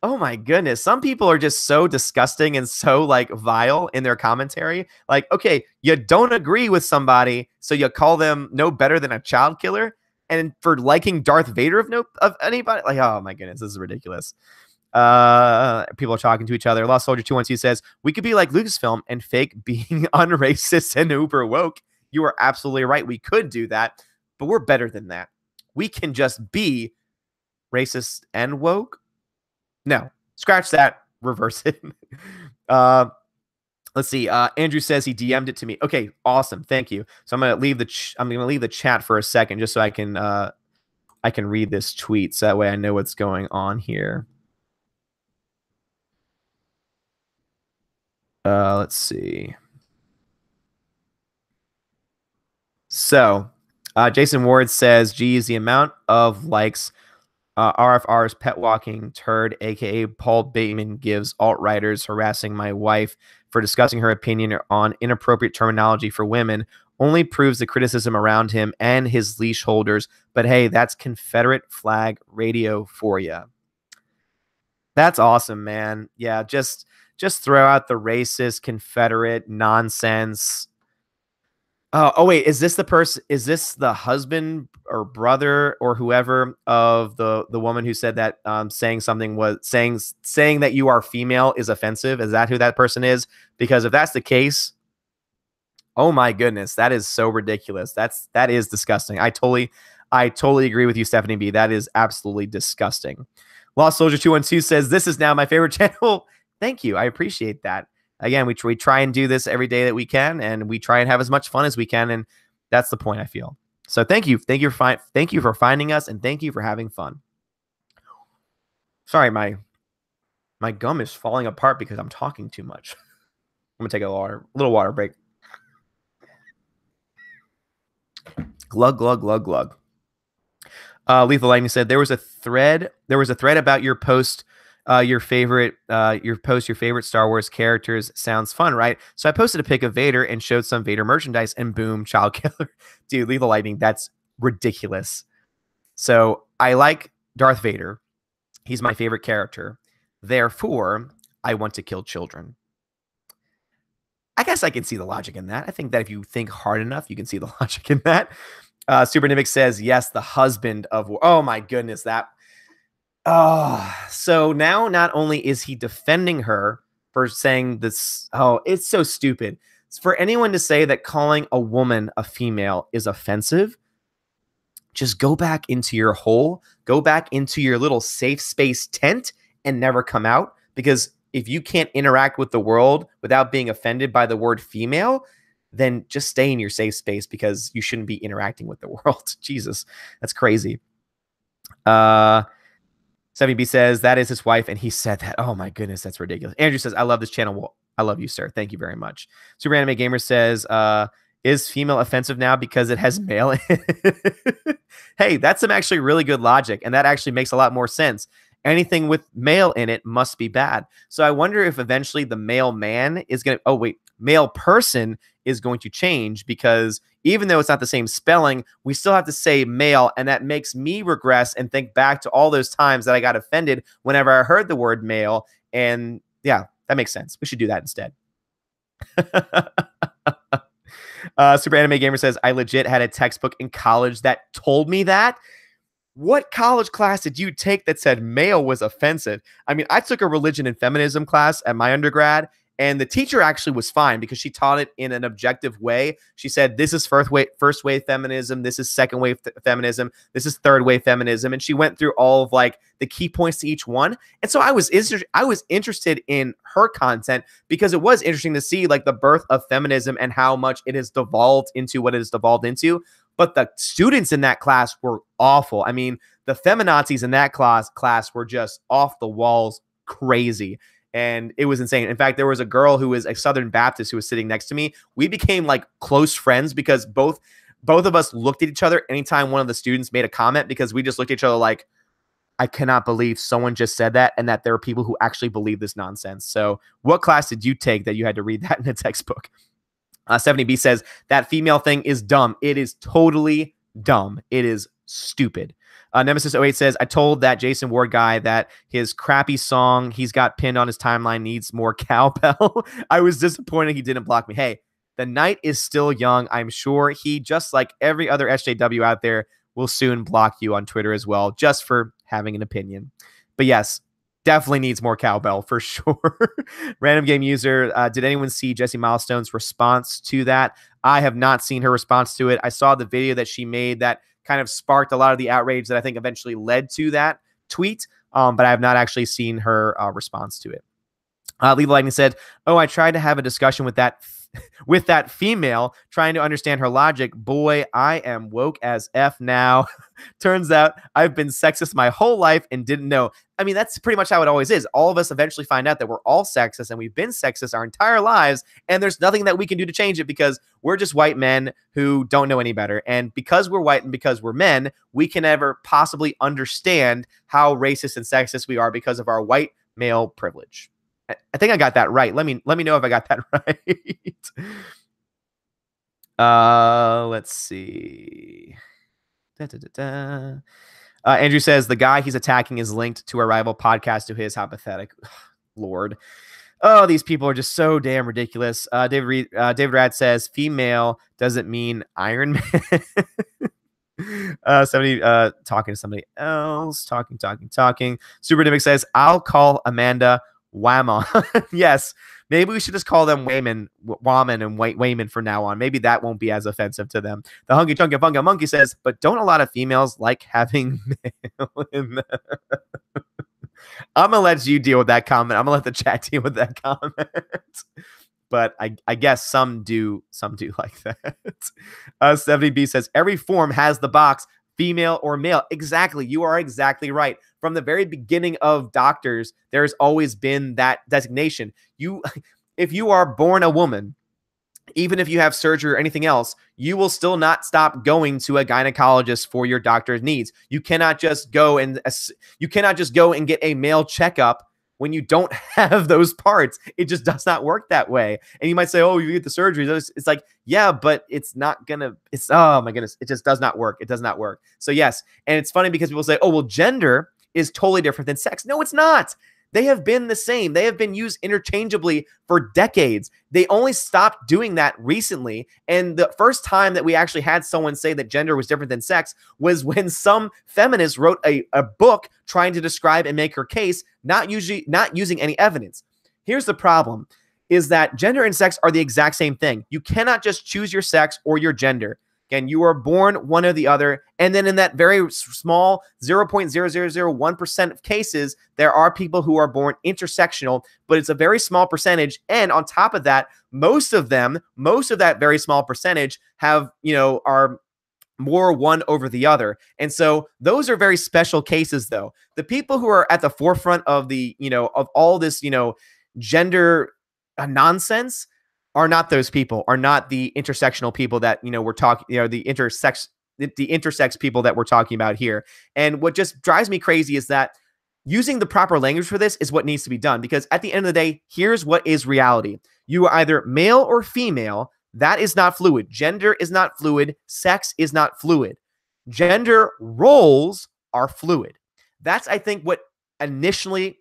Oh my goodness. Some people are just so disgusting and so like vile in their commentary. Like, okay, you don't agree with somebody, so you call them no better than a child killer. And for liking Darth Vader of anybody, like, oh my goodness, this is ridiculous. People are talking to each other. Lost Soldier 212 says, we could be like Lucasfilm and fake being unracist and uber woke. You are absolutely right. We could do that, but we're better than that. We can just be racist and woke. No, scratch that. Reverse it. Let's see. Andrew says he DM'd it to me. Okay, awesome. Thank you. So I'm gonna leave the chat for a second just so I can read this tweet so that way I know what's going on here. Let's see. So, Jason Ward says, geez, the amount of likes RFR's pet walking turd, aka Paul Bateman, gives alt-righters harassing my wife for discussing her opinion on inappropriate terminology for women only proves the criticism around him and his leash holders. But hey, that's Confederate flag radio for you. That's awesome, man. Yeah, just throw out the racist Confederate nonsense. Oh wait, is this the person? Is this the husband or brother or whoever of the woman who said that saying something was saying that you are female is offensive? Is that who that person is? Because if that's the case, oh my goodness, that is so ridiculous. That is disgusting. I totally agree with you, Stephanie B. That is absolutely disgusting. Lost Soldier 212 says, this is now my favorite channel. Thank you. I appreciate that. Again, we try and do this every day that we can, and we try and have as much fun as we can, and that's the point, I feel. So thank you for finding us, and thank you for having fun. Sorry, my gum is falling apart because I'm talking too much. I'm gonna take a little water break. Glug glug glug glug. Lethal Lightning said there was a thread about your post. Your favorite Star Wars characters sounds fun, right? So I posted a pic of Vader and showed some Vader merchandise, and boom, child killer. Dude, Lethal Lightning, that's ridiculous. So I like Darth Vader. He's my favorite character. Therefore, I want to kill children. I guess I can see the logic in that. I think that if you think hard enough, you can see the logic in that. Super Nimic says, yes, the husband of war. Oh my goodness, that. So now not only is he defending her for saying this, it's so stupid. For anyone to say that calling a woman a female is offensive, just go back into your hole, go back into your little safe space tent and never come out. Because if you can't interact with the world without being offended by the word female, then just stay in your safe space because you shouldn't be interacting with the world. Jesus, that's crazy. 7B says that is his wife, and he said that. Oh my goodness, that's ridiculous. Andrew says, I love this channel. Well, I love you, sir. Thank you very much. Super Anime Gamer says, is female offensive now because it has male in it? Hey, that's some actually really good logic, and that actually makes a lot more sense. Anything with male in it must be bad. So I wonder if eventually the male man is going to, male person is going to change, because even though it's not the same spelling, we still have to say male, and that makes me regress and think back to all those times that I got offended whenever I heard the word male. And yeah, that makes sense. We should do that instead. Super Anime Gamer says, I legit had a textbook in college that told me that. What college class did you take that said male was offensive? I mean, I took a religion and feminism class at my undergrad, And the teacher actually was fine because she taught it in an objective way. She said, this is first wave feminism. This is second wave feminism. This is third wave feminism. And she went through all of like the key points to each one. And so I was interested in her content because it was interesting to see like the birth of feminism and how much it has devolved into what it has devolved into. But the students in that class were awful. I mean, the feminazis in that class were just off the walls crazy. And it was insane. In fact, there was a girl who was a Southern Baptist who was sitting next to me. We became like close friends because both of us looked at each other anytime one of the students made a comment, because we just looked at each other like, I cannot believe someone just said that, and that there are people who actually believe this nonsense. So what class did you take that you had to read that in a textbook? 70B says, that female thing is dumb. It is totally dumb. It is stupid. Nemesis 08 says, I told that Jason Ward guy that his crappy song he's got pinned on his timeline needs more cowbell. I was disappointed he didn't block me. Hey, the night is still young. I'm sure he, just like every other SJW out there, will soon block you on Twitter as well, just for having an opinion. But yes, definitely needs more cowbell for sure. Random game user, did anyone see Jessie Milestone's response to that? I have not seen her response to it. I saw the video that she made that kind of sparked a lot of the outrage that I think eventually led to that tweet, but I have not actually seen her response to it. Leva Lightning said, oh, I tried to have a discussion with that female, trying to understand her logic. Boy, I am woke as F now. Turns out I've been sexist my whole life and didn't know. I mean, that's pretty much how it always is. All of us eventually find out that we're all sexist, and we've been sexist our entire lives, and there's nothing that we can do to change it because we're just white men who don't know any better. And because we're white and because we're men, we can never possibly understand how racist and sexist we are because of our white male privilege. I think I got that right. Let me know if I got that right. Let's see. Andrew says the guy he's attacking is linked to a rival podcast to his. How pathetic. Lord. Oh, these people are just so damn ridiculous. David Rad says female doesn't mean Iron Man. Somebody talking to somebody else. Talking. Super Dimic says, I'll call Amanda Whammon. Yes, maybe we should just call them Wayman and Wayman from now on. Maybe that won't be as offensive to them. The Hunky Chunky Funky Monkey says, but don't a lot of females like having male in them? I'm gonna let you deal with that comment. I'm gonna let the chat deal with that comment. But I guess some do like that. 70B says every form has the box female or male. Exactly. You are exactly right. From the very beginning of doctors, there's always been that designation. If you are born a woman, even if you have surgery or anything else, you will still not stop going to a gynecologist for your doctor's needs. You cannot just go and get a male checkup when you don't have those parts. It just does not work that way. And you might say, oh, you get the surgery. It's like, yeah, but it's not gonna, oh my goodness, it just does not work. It does not work. So yes. And it's funny because people say, oh, well, gender is totally different than sex. No, it's not. They have been the same. They have been used interchangeably for decades. They only stopped doing that recently. And the first time that we actually had someone say that gender was different than sex was when some feminist wrote a book trying to describe and make her case, not using any evidence. Here's the problem, is that gender and sex are the exact same thing. You cannot just choose your sex or your gender. Again, you are born one or the other. And then in that very small 0.0001% of cases, there are people who are born intersectional, but it's a very small percentage. And on top of that, most of that very small percentage are more one over the other. And so those are very special cases, though. The people who are at the forefront of of all this, gender nonsense are not those people, are not the intersectional people that, we're talking, the intersex people that we're talking about here. And what just drives me crazy is that using the proper language for this is what needs to be done, because at the end of the day, here's what is reality. You are either male or female. That is not fluid. Gender is not fluid. Sex is not fluid. Gender roles are fluid. That's, I think, what initially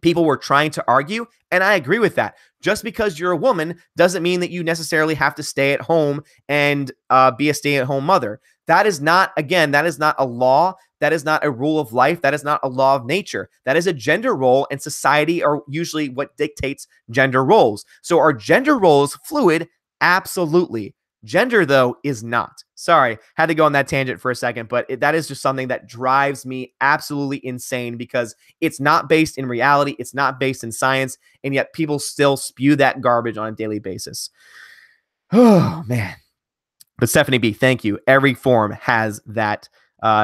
people were trying to argue, and I agree with that. Just because you're a woman doesn't mean that you necessarily have to stay at home and be a stay-at-home mother. That is not a law That is not a rule of life. That is not a law of nature. That is a gender role, and society are usually what dictates gender roles. So are gender roles fluid? Absolutely. Gender, though, is not. Sorry, had to go on that tangent for a second, but that is just something that drives me absolutely insane because it's not based in reality. It's not based in science, and yet people still spew that garbage on a daily basis. Oh, man. But Stephanie B, thank you. Every form has that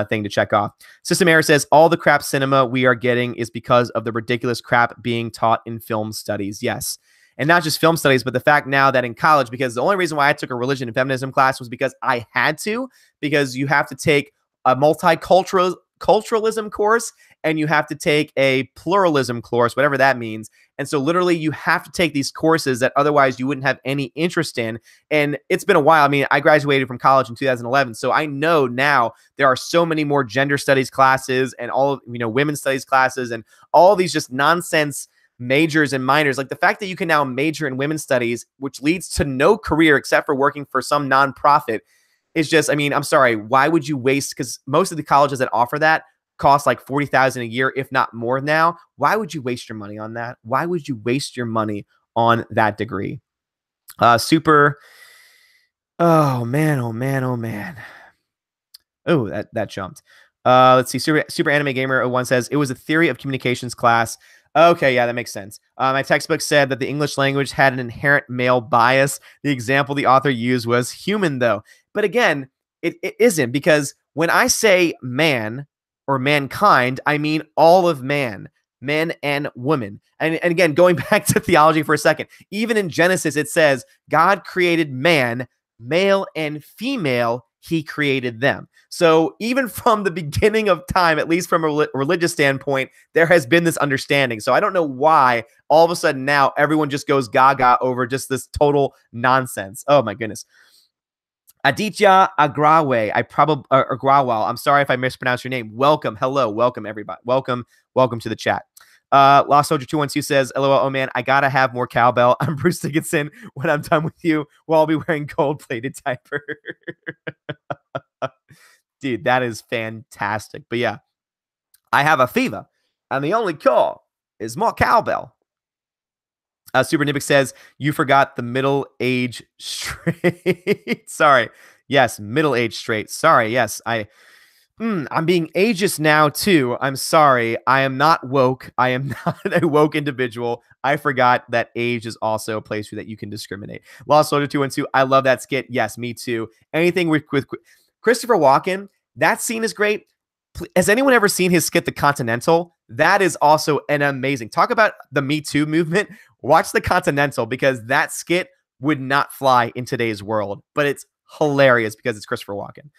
thing to check off. System Error says, all the crap cinema we are getting is because of the ridiculous crap being taught in film studies. Yes. And not just film studies, but the fact now that in college, because the only reason why I took a religion and feminism class was because I had to, because you have to take a multiculturalism course and you have to take a pluralism course, whatever that means. And so literally you have to take these courses that otherwise you wouldn't have any interest in. And it's been a while. I mean, I graduated from college in 2011. So I know now there are so many more gender studies classes and all, women's studies classes and all these just nonsense majors and minors. Like the fact that you can now major in women's studies, which leads to no career except for working for some nonprofit, is just, I mean, I'm sorry, why would you waste? Because most of the colleges that offer that cost like $40,000 a year, if not more now. Why would you waste your money on that? Why would you waste your money on that degree? Super. Oh man, oh man, oh man. Oh, that jumped. Let's see. Super Anime Gamer 01 says it was a theory of communications class. Okay, yeah, that makes sense. My textbook said that the English language had an inherent male bias. The example the author used was human, though. But again, it isn't, because when I say man or mankind, I mean all of man, men and women. And again, going back to theology for a second, even in Genesis, it says God created man, male and female, he created them. So even from the beginning of time, at least from a religious standpoint, there has been this understanding. So I don't know why all of a sudden now everyone just goes gaga over just this total nonsense. Oh my goodness. Aditya Agrawal, Agrawal. I'm sorry if I mispronounced your name. Welcome. Hello. Welcome, everybody. Welcome to the chat. Lost Soldier 212 says, LOL, oh man, I gotta have more cowbell. I'm Bruce Dickinson. When I'm done with you, I'll be wearing gold-plated diaper. Dude, that is fantastic. But yeah, I have a fever, and the only cure is more cowbell. Super Nibic says, you forgot the middle age straight. Sorry. Yes, middle age straight. Sorry. Yes, I'm being ageist now, too. I'm sorry. I am not woke. I am not a woke individual. I forgot that age is also a place that you can discriminate. Lost Soldier 212, I love that skit. Yes, me too. Anything with Christopher Walken, that scene is great. Has anyone ever seen his skit, The Continental? That is also an amazing. Talk about the Me Too movement. Watch The Continental, because that skit would not fly in today's world, but it's hilarious because it's Christopher Walken.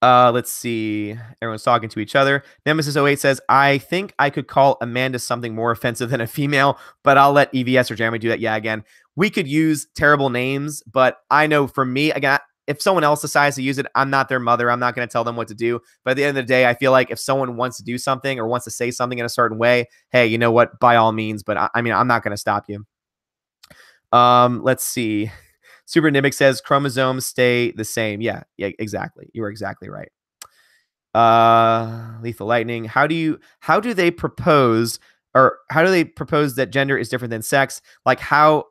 Let's see. Everyone's talking to each other. Nemesis 08 says, I think I could call Amanda something more offensive than a female, but I'll let EVS or Jeremy do that. Yeah, again, we could use terrible names, but I know for me, again, if someone else decides to use it, I'm not their mother. I'm not going to tell them what to do. But at the end of the day, I feel like if someone wants to do something or wants to say something in a certain way, hey, you know what? By all means. But I mean, I'm not going to stop you. Let's see. Super Nimic says chromosomes stay the same. Yeah, exactly. You were exactly right. Lethal Lightning. How do they propose that gender is different than sex? Like how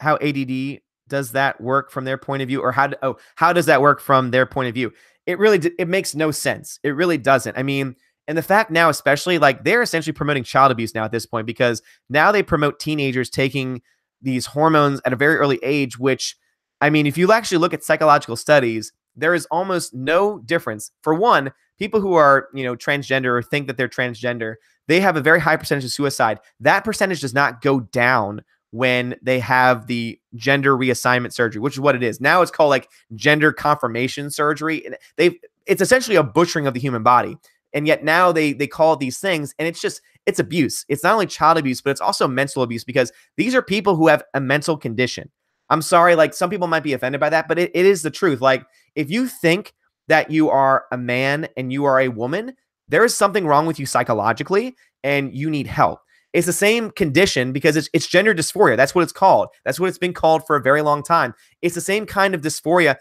ADD does that work from their point of view, or how does that work from their point of view? It makes no sense. It really doesn't. I mean, and the fact now, especially, like, they're essentially promoting child abuse now at this point, because now they promote teenagers taking these hormones at a very early age, which, I mean, if you actually look at psychological studies, there is almost no difference. For one, people who are, transgender or think that they're transgender, they have a very high percentage of suicide. That percentage does not go down when they have the gender reassignment surgery, which is what it is. Now it's called like gender confirmation surgery. And it's essentially a butchering of the human body. And yet now they call it these things, and it's abuse. It's not only child abuse, but it's also mental abuse, because these are people who have a mental condition. I'm sorry, like, some people might be offended by that, but it is the truth. Like, if you think that you are a man and you are a woman, there is something wrong with you psychologically, and you need help. It's the same condition, because it's gender dysphoria. That's what it's called. That's what it's been called for a very long time. It's the same kind of dysphoria.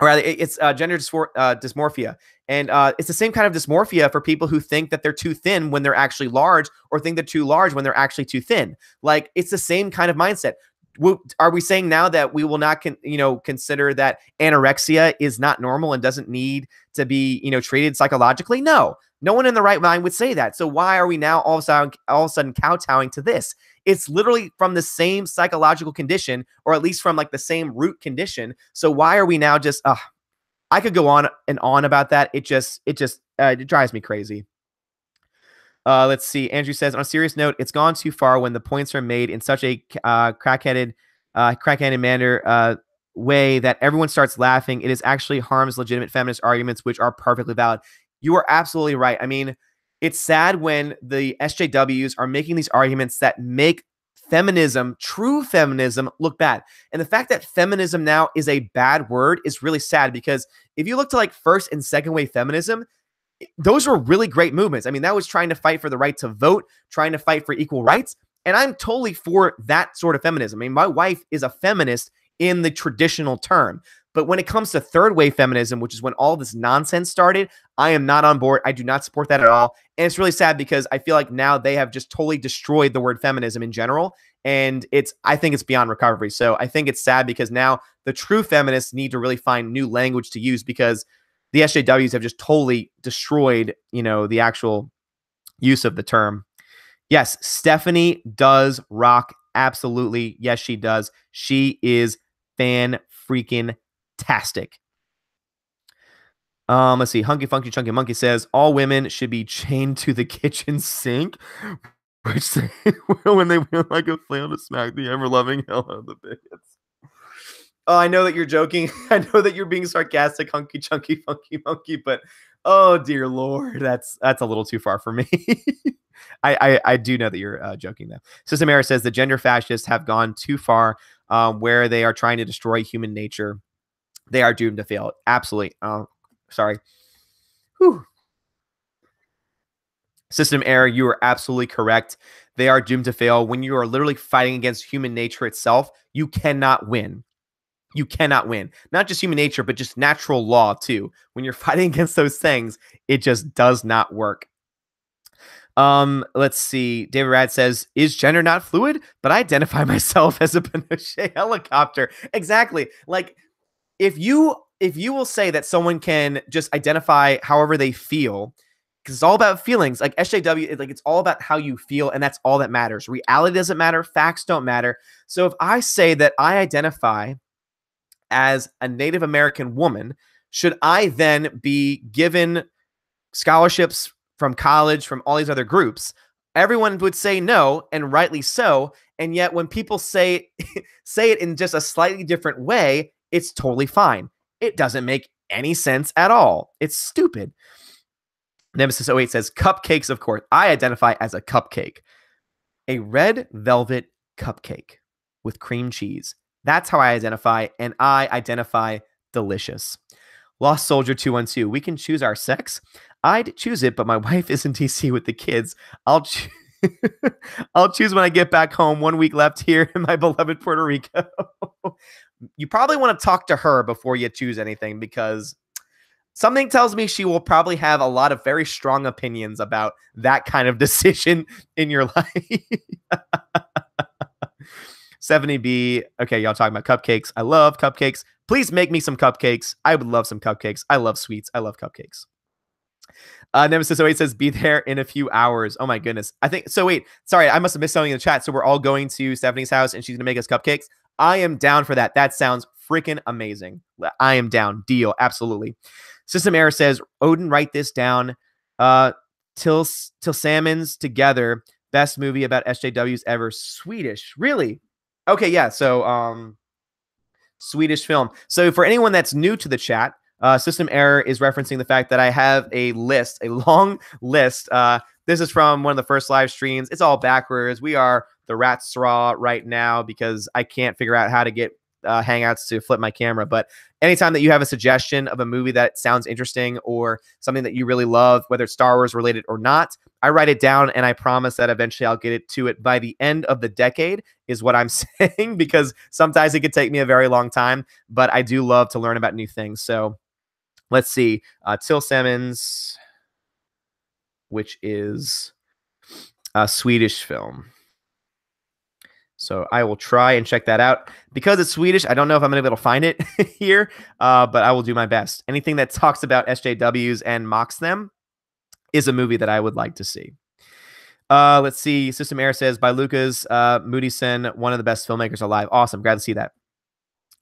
or rather, it's gender dysmorphia. And it's the same kind of dysmorphia for people who think that they're too thin when they're actually large, or think they're too large when they're actually too thin. Like, it's the same kind of mindset. Are we saying now that we will not consider that anorexia is not normal and doesn't need to be treated psychologically? No one in the right mind would say that. So why are we now all of a sudden kowtowing to this? It's literally from the same psychological condition, or at least from like the same root condition. So why are we now just I could go on and on about that. It drives me crazy. Let's see. Andrew says, on a serious note, it's gone too far when the points are made in such a crackheaded manner way that everyone starts laughing. It is actually harms legitimate feminist arguments, which are perfectly valid. You are absolutely right. I mean, it's sad when the SJWs are making these arguments that make feminism, true feminism, look bad. And the fact that feminism now is a bad word is really sad, because if you look to like first and second wave feminism, those were really great movements. I mean, that was trying to fight for the right to vote, trying to fight for equal rights. And I'm totally for that sort of feminism. I mean, my wife is a feminist in the traditional term. But when it comes to third wave feminism, which is when all this nonsense started, I am not on board. I do not support that at all. And it's really sad, because I feel like now they have just totally destroyed the word feminism in general. And I think it's beyond recovery. So I think it's sad, because now the true feminists need to really find new language to use, because the SJWs have just totally destroyed, the actual use of the term. Yes, Stephanie does rock. Absolutely. Yes, she does. She is fan-freaking-tastic. Let's see. Hunky Funky Chunky Monkey says, all women should be chained to the kitchen sink, which they when they feel like a flail to smack the ever-loving hell out of the bigots. Oh, I know that you're joking. I know that you're being sarcastic, Hunky Chunky Funky Monkey, but oh dear Lord, that's a little too far for me. I do know that you're joking though. System Error says the gender fascists have gone too far, where they are trying to destroy human nature. They are doomed to fail. Absolutely. Sorry. Whew. System Error, you are absolutely correct. They are doomed to fail. When you are literally fighting against human nature itself, you cannot win. You cannot win. Not just human nature, but just natural law too. When you're fighting against those things, it just does not work. Let's see. David Rad says, is gender not fluid? But I identify myself as a Pinochet helicopter. Exactly. Like, if you will say that someone can just identify however they feel, because it's all about feelings. Like SJW, it's all about how you feel, and that's all that matters. Reality doesn't matter. Facts don't matter. So if I say that I identify as a Native American woman, should I then be given scholarships from college, from all these other groups? Everyone would say no, and rightly so. And yet when people say it in just a slightly different way, it's totally fine. It doesn't make any sense at all. It's stupid. Nemesis 08 says, cupcakes, of course. I identify as a cupcake. A red velvet cupcake with cream cheese. That's how I identify, and I identify delicious. Lost Soldier 212. We can choose our sex. I'd choose it, but my wife is in DC with the kids. I'll choose when I get back home. 1 week left here in my beloved Puerto Rico. You probably want to talk to her before you choose anything, because something tells me she will probably have a lot of very strong opinions about that kind of decision in your life. 70B. Okay, y'all talking about cupcakes. I love cupcakes. Please make me some cupcakes. I would love some cupcakes. I love sweets. I love cupcakes. Nemesis 08 says, be there in a few hours. Oh my goodness. I think so. Wait, sorry, I must have missed something in the chat. So we're all going to Stephanie's house and she's gonna make us cupcakes. I am down for that. That sounds freaking amazing. I am down. Deal. Absolutely. System Error says, Odin, write this down. Till Salmon's Together. Best movie about SJWs ever. Swedish. Really? Okay, yeah. So Swedish film. So for anyone that's new to the chat, System Error is referencing the fact that I have a list, a long list. This is from one of the first live streams. It's all backwards. We are the rat straw right now because I can't figure out how to get Hangouts to flip my camera. But anytime that you have a suggestion of a movie that sounds interesting or something that you really love, whether it's Star Wars related or not, I write it down, and I promise that eventually I'll get to it by the end of the decade, is what I'm saying, because sometimes it could take me a very long time, but I do love to learn about new things. So let's see. Till Simmons, which is a Swedish film. So I will try and check that out. Because it's Swedish, I don't know if I'm going to be able to find it here, but I will do my best. Anything that talks about SJWs and mocks them is a movie that I would like to see. Let's see. System Air says, by Lucas Moodysson, one of the best filmmakers alive. Awesome. Glad to see that.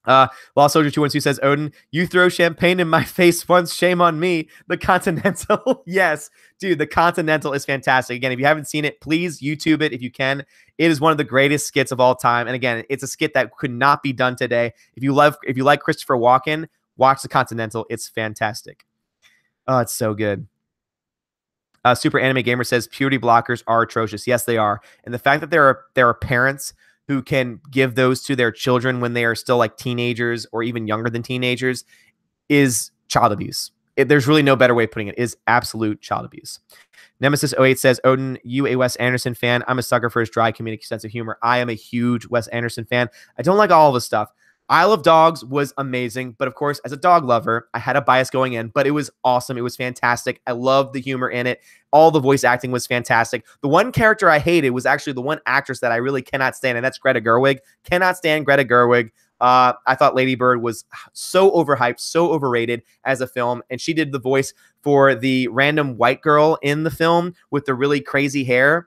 Lost Soldier 212 says, Odin, you throw champagne in my face once, shame on me. The Continental. Yes, dude, The Continental is fantastic. Again, if you haven't seen it, please YouTube it if you can. It is one of the greatest skits of all time. And again, it's a skit that could not be done today. If you like Christopher Walken, watch The Continental. It's fantastic. Oh, it's so good. Super Anime Gamer says purity blockers are atrocious. Yes, they are. And the fact that there are parents who can give those to their children when they are still like teenagers or even younger than teenagers is child abuse. There's really no better way of putting it. It is absolute child abuse. Nemesis 08 says, Odin, you a Wes Anderson fan? I'm a sucker for his dry comedic sense of humor. I am a huge Wes Anderson fan. I don't like all of his stuff. Isle of Dogs was amazing, but of course, as a dog lover, I had a bias going in, but it was awesome. It was fantastic. I loved the humor in it. All the voice acting was fantastic. The one character I hated was actually the one actress that I really cannot stand, and that's Greta Gerwig. Cannot stand Greta Gerwig. I thought Lady Bird was so overhyped, so overrated as a film, and she did the voice for the random white girl in the film with the really crazy hair.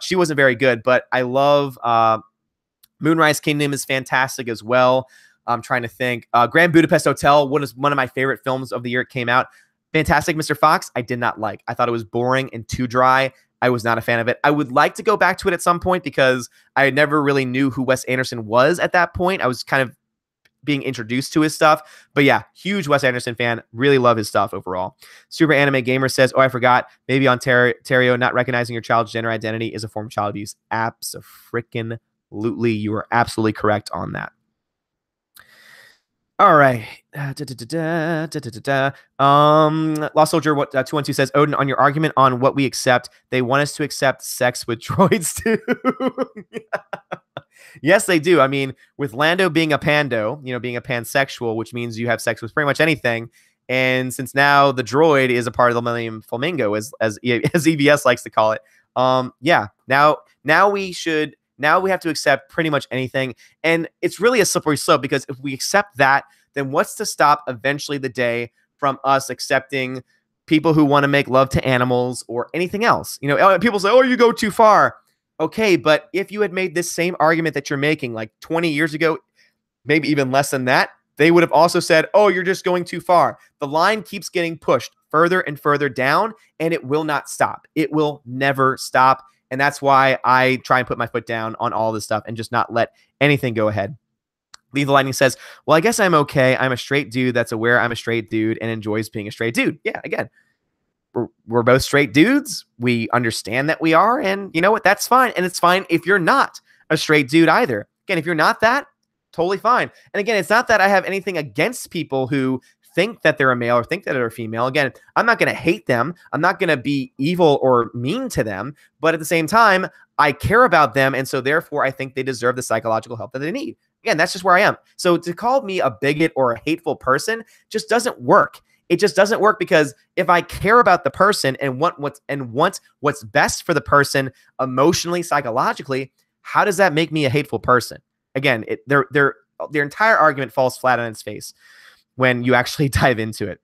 She wasn't very good, but I love... Moonrise Kingdom is fantastic as well. I'm trying to think. Grand Budapest Hotel, one of my favorite films of the year it came out. Fantastic Mr. Fox, I did not like. I thought it was boring and too dry. I was not a fan of it. I would like to go back to it at some point because I never really knew who Wes Anderson was at that point. I was kind of being introduced to his stuff. But yeah, huge Wes Anderson fan. Really love his stuff overall. Super Anime Gamer says, oh, I forgot. Maybe Ontario not recognizing your child's gender identity is a form of child abuse. Abso-freaking absolutely, you are absolutely correct on that. All right. Lost Soldier 212 says, Odin, on your argument on what we accept, they want us to accept sex with droids too. Yes, they do. I mean, with Lando being a pando, being a pansexual, which means you have sex with pretty much anything. And since now the droid is a part of the Millennium Flamingo, as EBS likes to call it, yeah. Now we have to accept pretty much anything. And it's really a slippery slope because if we accept that, then what's to stop eventually the day from us accepting people who want to make love to animals or anything else? People say, oh, you go too far. Okay, but if you had made this same argument that you're making like 20 years ago, maybe even less than that, they would have also said, oh, you're just going too far. The line keeps getting pushed further and further down, and it will not stop. It will never stop. And that's why I try and put my foot down on all this stuff and just not let anything go ahead. Lethal Lightning says, well, I guess I'm okay. I'm a straight dude that's aware I'm a straight dude and enjoys being a straight dude. Yeah, again, we're both straight dudes. We understand that we are. And you know what? That's fine. And it's fine if you're not a straight dude either. Again, if you're not that, totally fine. And again, it's not that I have anything against people who think that they're a male or think that they're a female. Again, I'm not going to hate them. I'm not going to be evil or mean to them. But at the same time, I care about them. And so therefore, I think they deserve the psychological help that they need. Again, that's just where I am. So to call me a bigot or a hateful person just doesn't work. It just doesn't work because if I care about the person and want what's best for the person emotionally, psychologically, how does that make me a hateful person? Again, their entire argument falls flat on its face when you actually dive into it.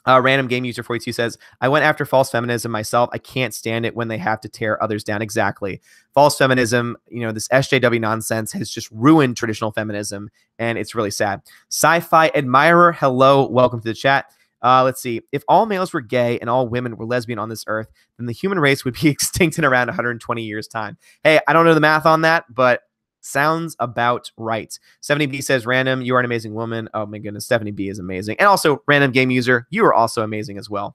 Random Game User 42 says, I went after false feminism myself. I can't stand it when they have to tear others down. Exactly. False feminism, this SJW nonsense has just ruined traditional feminism, and it's really sad. Sci-Fi Admirer, hello. Welcome to the chat. Let's see. If all males were gay and all women were lesbian on this earth, then the human race would be extinct in around 120 years' time. Hey, I don't know the math on that, but sounds about right. 70B says, random, you are an amazing woman. Oh my goodness, Stephanie B is amazing. And also, random game user, you are also amazing as well.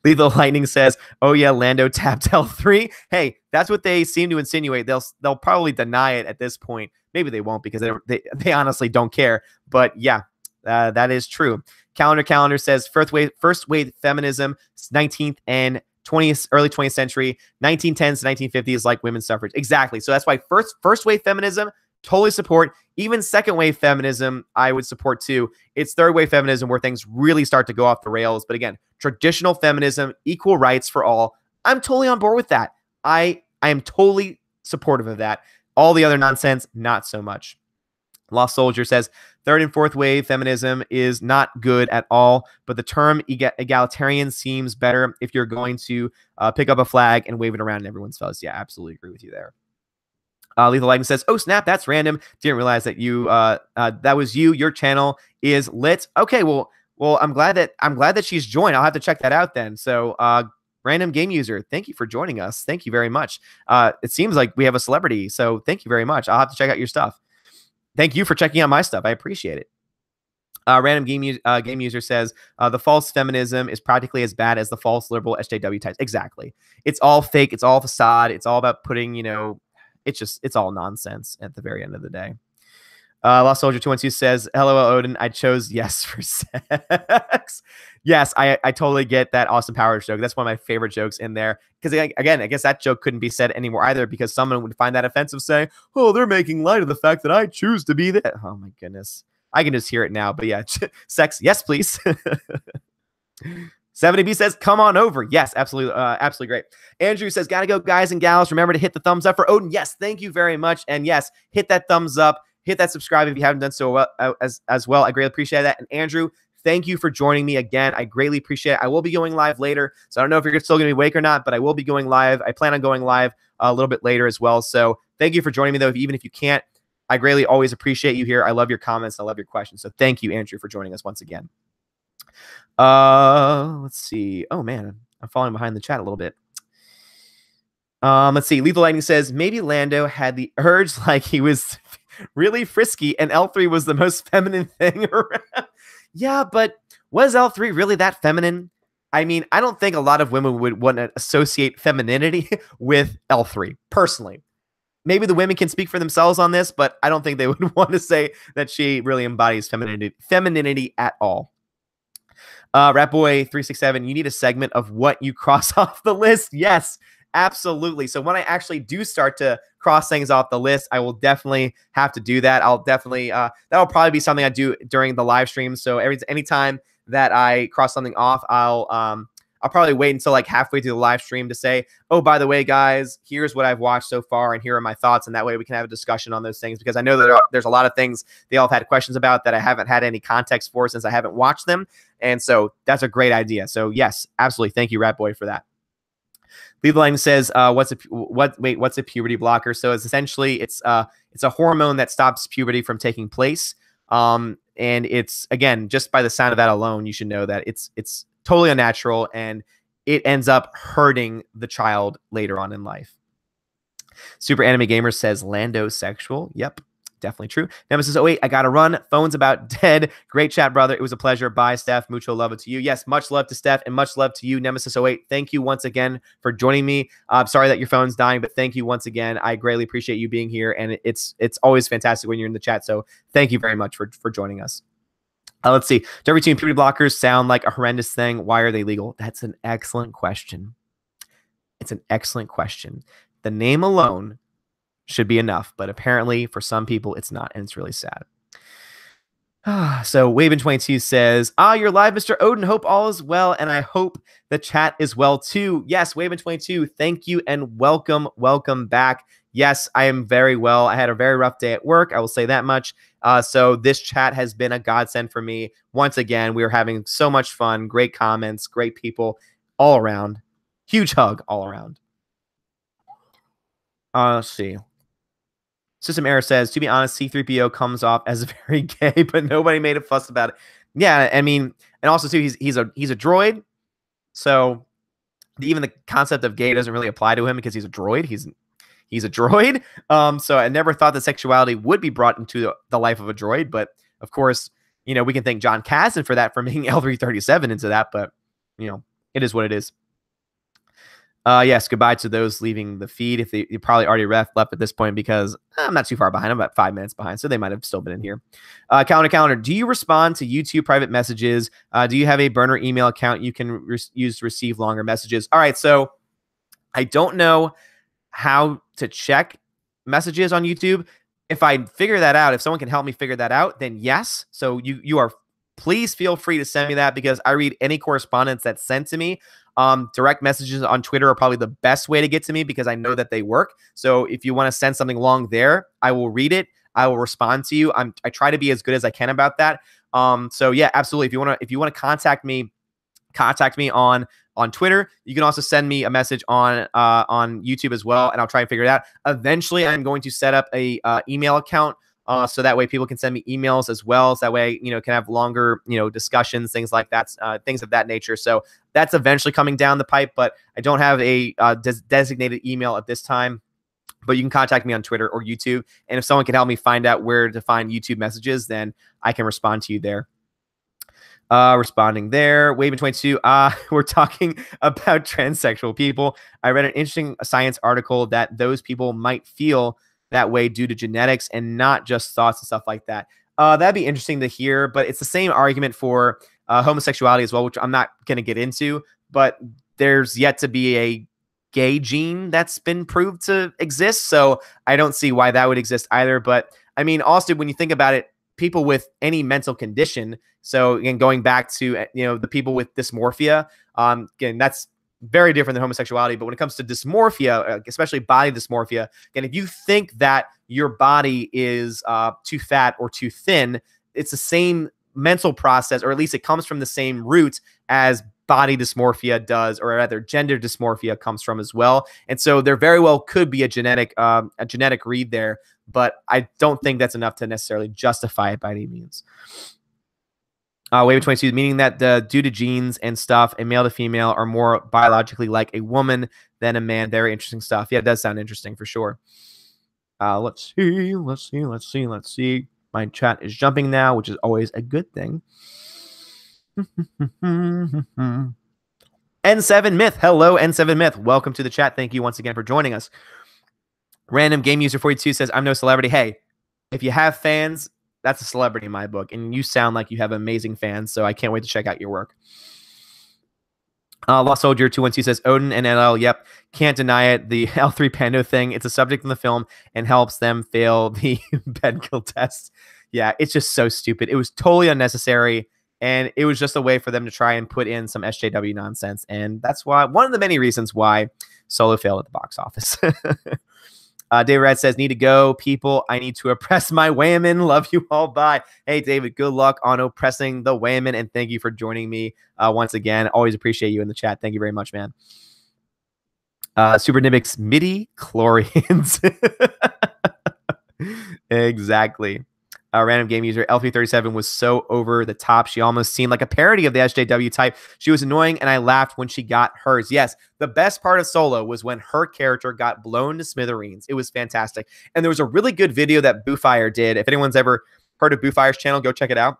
Lethal Lightning says, oh yeah, Lando tapped L3. Hey, that's what they seem to insinuate. They'll probably deny it at this point, Maybe they won't because they honestly don't care. But yeah, that is true. Calendar says first wave feminism, 19th and 20th, early 20th century, 1910s to 1950s, like women's suffrage. Exactly. So that's why first wave feminism, totally support. Even second wave feminism, I would support too. It's third wave feminism where things really start to go off the rails. But again, traditional feminism, equal rights for all. I'm totally on board with that. I am totally supportive of that. All the other nonsense, not so much. Lost Soldier says, third and fourth wave feminism is not good at all, but the term egalitarian seems better if you're going to pick up a flag and wave it around in everyone's face. Yeah, absolutely agree with you there. Lethal Lightning says, oh, snap, that's random. Didn't realize that that was you. Your channel is lit. Okay, well, I'm glad that she's joined. I'll have to check that out then. So, random game user, thank you for joining us. Thank you very much. It seems like we have a celebrity, so thank you very much. I'll have to check out your stuff. Thank you for checking out my stuff. I appreciate it. Random game user says, the false feminism is practically as bad as the false liberal SJW types. Exactly. It's all fake. It's all facade. It's all about putting, it's all nonsense at the very end of the day. Lost Soldier 212 says, hello, Odin. I chose yes for sex. Yes, I totally get that Austin Powers joke. That's one of my favorite jokes in there. Because, again, I guess that joke couldn't be said anymore either because someone would find that offensive saying, oh, they're making light of the fact that I choose to be that. Oh, my goodness. I can just hear it now. But, yeah, sex, yes, please. 70B says, come on over. Yes, absolutely. Absolutely great. Andrew says, gotta go, guys and gals. Remember to hit the thumbs up for Odin. Yes, thank you very much. And, yes, hit that thumbs up. Hit that subscribe if you haven't done so well, as well. I greatly appreciate that. And Andrew, thank you for joining me again. I greatly appreciate it. I will be going live later, so I don't know if you're still going to be awake or not, but I will be going live. I plan on going live a little bit later as well. So thank you for joining me, though. Even if you can't, I greatly always appreciate you here. I love your comments. I love your questions. So thank you, Andrew, for joining us once again. Let's see. Oh, man, I'm falling behind the chat a little bit. Let's see. Lethal Lightning says, maybe Lando had the urge like he was really frisky, and L3 was the most feminine thing around. Yeah, but was L3 really that feminine? I mean, I don't think a lot of women would want to associate femininity with L3, personally. Maybe the women can speak for themselves on this, but I don't think they would want to say that she really embodies femininity at all. Ratboy367, you need a segment of what you cross off the list. Yes, absolutely. So when I actually do start to cross things off the list, I will definitely have to do that. I'll definitely, that'll probably be something I do during the live stream. So anytime that I cross something off, I'll probably wait until like halfway through the live stream to say, oh, by the way, guys, here's what I've watched so far, and here are my thoughts. And that way we can have a discussion on those things, because I know that there's a lot of things they all have had questions about that I haven't had any context for since I haven't watched them. And so that's a great idea. So yes, absolutely. Thank you, Ratboy, for that. Lethal Lightning says, what's a puberty blocker? So it's essentially, it's a hormone that stops puberty from taking place. And it's, again, just by the sound of that alone, you should know that it's totally unnatural, and it ends up hurting the child later on in life. Super Anime Gamer says Lando sexual. Yep, definitely true. Nemesis 08, I gotta run. Phone's about dead. Great chat, brother. It was a pleasure. Bye, Steph. Mucho love it to you. Yes, much love to Steph, and much love to you, Nemesis 08. Thank you once again for joining me. I'm sorry that your phone's dying, but thank you once again. I greatly appreciate you being here, and it's always fantastic when you're in the chat. So thank you very much for joining us. Let's see. Do every team puberty blockers sound like a horrendous thing? Why are they legal? That's an excellent question. It's an excellent question. The name alone should be enough, but apparently for some people it's not, and it's really sad. So Waven22 says, you're live, Mr. Odin. Hope all is well, and I hope the chat is well too. Yes, Waven22, thank you and welcome back. Yes, I am very well. I had a very rough day at work, I will say that much. So this chat has been a godsend for me. Once again, we are having so much fun, great comments, great people all around. Huge hug all around. Let's see. System Error says, to be honest, C-3PO comes off as very gay, but nobody made a fuss about it. Yeah, I mean, and also too, he's a droid, so even the concept of gay doesn't really apply to him because he's a droid. He's a droid. So I never thought that sexuality would be brought into the life of a droid, but of course, we can thank John Kasdan for that, for making L337 into that, but it is what it is. Yes, goodbye to those leaving the feed. If you probably already left at this point, because I'm not too far behind. I'm about 5 minutes behind, so they might have still been in here. Calendar. Do you respond to YouTube private messages? Do you have a burner email account you can use to receive longer messages? All right, so I don't know how to check messages on YouTube. If I figure that out, if someone can help me figure that out, then yes. So you are, please feel free to send me that, because I read any correspondence that's sent to me. Direct messages on Twitter are probably the best way to get to me, because I know that they work. So if you want to send something along there, I will read it. I will respond to you. I try to be as good as I can about that. So yeah, absolutely. If you want to contact me on Twitter. You can also send me a message on YouTube as well, and I'll try and figure it out. Eventually, I'm going to set up a email account, so that way people can send me emails as well. So that way, can have longer, discussions, things like that, things of that nature. So that's eventually coming down the pipe, but I don't have a designated email at this time. But you can contact me on Twitter or YouTube, and if someone can help me find out where to find YouTube messages, then I can respond to you there. Responding there. Waving22. We're talking about transsexual people. I read an interesting science article that those people might feel that way due to genetics and not just thoughts and stuff like that. That'd be interesting to hear, but it's the same argument for homosexuality as well, which I'm not going to get into, but there's yet to be a gay gene that's been proved to exist. So I don't see why that would exist either. But I mean, also, when you think about it, people with any mental condition. So again, going back to, the people with dysmorphia, again, that's very different than homosexuality. But when it comes to dysmorphia, especially body dysmorphia, again, if you think that your body is too fat or too thin, it's the same mental process, or at least it comes from the same root as body dysmorphia does, or rather gender dysmorphia comes from as well. And so there very well could be a genetic read there, but I don't think that's enough to necessarily justify it by any means. Wave 22, meaning that due to genes and stuff, a male to female are more biologically like a woman than a man. Very interesting stuff. Yeah, it does sound interesting for sure. Let's see. My chat is jumping now, which is always a good thing. N7 Myth. Hello, N7 Myth. Welcome to the chat. Thank you once again for joining us. Random Game User 42 says, I'm no celebrity. Hey, if you have fans, that's a celebrity in my book, and you sound like you have amazing fans, so I can't wait to check out your work. Lost Soldier 212 says, Odin and LL, yep, can't deny it. The L3 Pando thing, it's a subject in the film and helps them fail the Bedkill test. Yeah, it's just so stupid. It was totally unnecessary, and it was just a way for them to try and put in some SJW nonsense, and that's why one of the many reasons why Solo failed at the box office. David Red says, need to go, people. I need to oppress my women. Love you all. Bye. Hey, David, good luck on oppressing the women, and thank you for joining me once again. Always appreciate you in the chat. Thank you very much, man. Super Nibix MIDI chlorians. Exactly. Random Game User L337 was so over the top. She almost seemed like a parody of the SJW type. She was annoying, and I laughed when she got hers. Yes, the best part of Solo was when her character got blown to smithereens. It was fantastic. And there was a really good video that Boofire did. If anyone's ever heard of Boofire's channel, go check it out.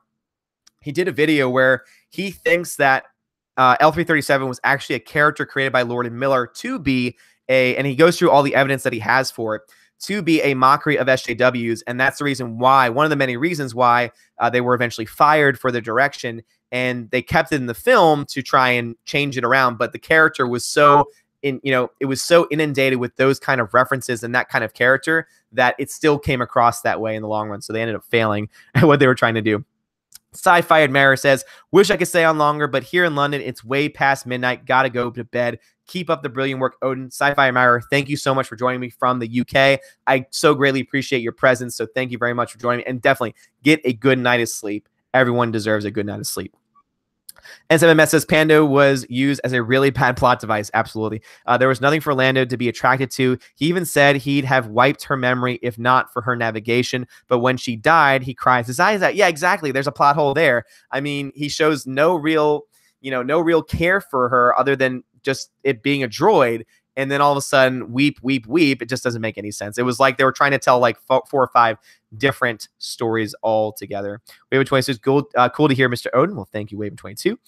He did a video where he thinks that L337 was actually a character created by Lord and Miller to be and he goes through all the evidence that he has for it, to be a mockery of SJWs. And that's the reason why, one of the many reasons why they were eventually fired for their direction. And they kept it in the film to try and change it around. But the character was so it was so inundated with those kind of references and that kind of character that it still came across that way in the long run. So they ended up failing at what they were trying to do. Sci-Fi Admirer says, wish I could stay on longer, but here in London, it's way past midnight. Gotta go to bed. Keep up the brilliant work, Odin. Sci-Fi Admirer, thank you so much for joining me from the UK. I so greatly appreciate your presence, so thank you very much for joining me. And definitely get a good night of sleep. Everyone deserves a good night of sleep. N7MS says Pando was used as a really bad plot device. Absolutely. There was nothing for Lando to be attracted to. He even said he'd have wiped her memory if not for her navigation. But when she died, he cries his eyes out. Yeah, exactly. There's a plot hole there. I mean, he shows no real care for her other than just it being a droid. and then all of a sudden, weep, weep, weep. It just doesn't make any sense. It was like they were trying to tell like 4 or 5 different stories all together. Waven 22 is cool to hear, Mr. Odin. Well, thank you, Waven 22.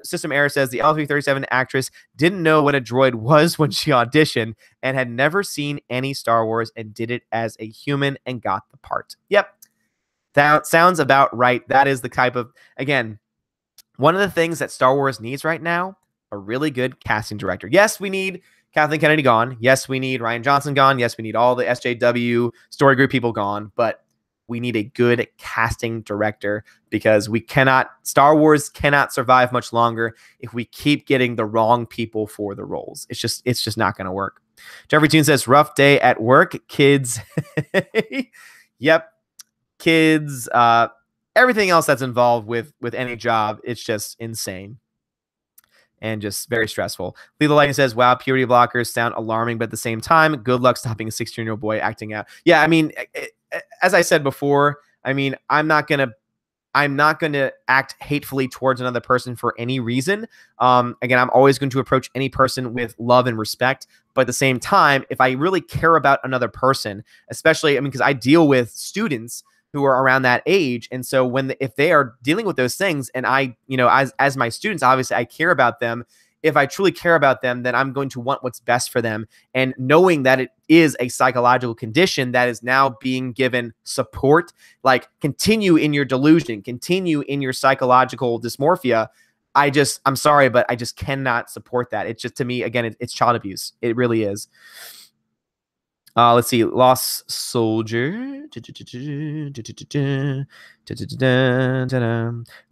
System Error says the L337 actress didn't know what a droid was when she auditioned and had never seen any Star Wars and did it as a human and got the part. Yep. That sounds about right. That is the type of, again, one of the things that Star Wars needs right now, a really good casting director. Yes, we need Kathleen Kennedy gone. Yes, we need Rian Johnson gone. Yes, we need all the SJW story group people gone. But we need a good casting director because Star Wars cannot survive much longer if we keep getting the wrong people for the roles. It's just not going to work. Jeffrey Toon says, rough day at work, kids. Yep. Kids, everything else that's involved with any job, it's just insane and just very stressful. Lethal Lightning says, wow, puberty blockers sound alarming, but at the same time, good luck stopping a 16-year-old boy acting out. Yeah, I mean, as I said before, I mean, I'm not going to act hatefully towards another person for any reason. Again, I'm always going to approach any person with love and respect. But at the same time, if I really care about another person, especially, I mean, because I deal with students who are around that age. And so if they are dealing with those things and I, as my students, obviously I care about them. If I truly care about them, then I'm going to want what's best for them. And knowing that it is a psychological condition that is now being given support, like continue in your delusion, continue in your psychological dysmorphia. I'm sorry, but I just cannot support that. It's just, to me, again, it's child abuse. It really is. Let's see. Lost Soldier.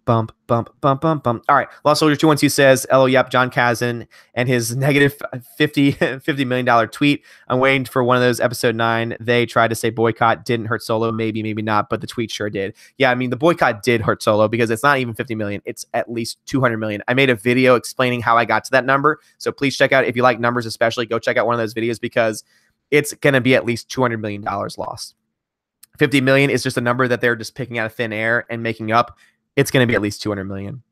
Bump, bump, bump, bump, bump. All right. Lost Soldier 212 says, LO, yep, John Kazan and his negative $50 million tweet. I'm waiting for one of those episode 9. They tried to say boycott didn't hurt Solo. Maybe, maybe not, but the tweet sure did. Yeah, I mean, the boycott did hurt Solo because it's not even 50 million. It's at least 200 million. I made a video explaining how I got to that number. So please check out, if you like numbers especially, go check out one of those videos because it's going to be at least $200 million lost. 50 million is just a number that they're just picking out of thin air and making up. It's going to be at least 200 million.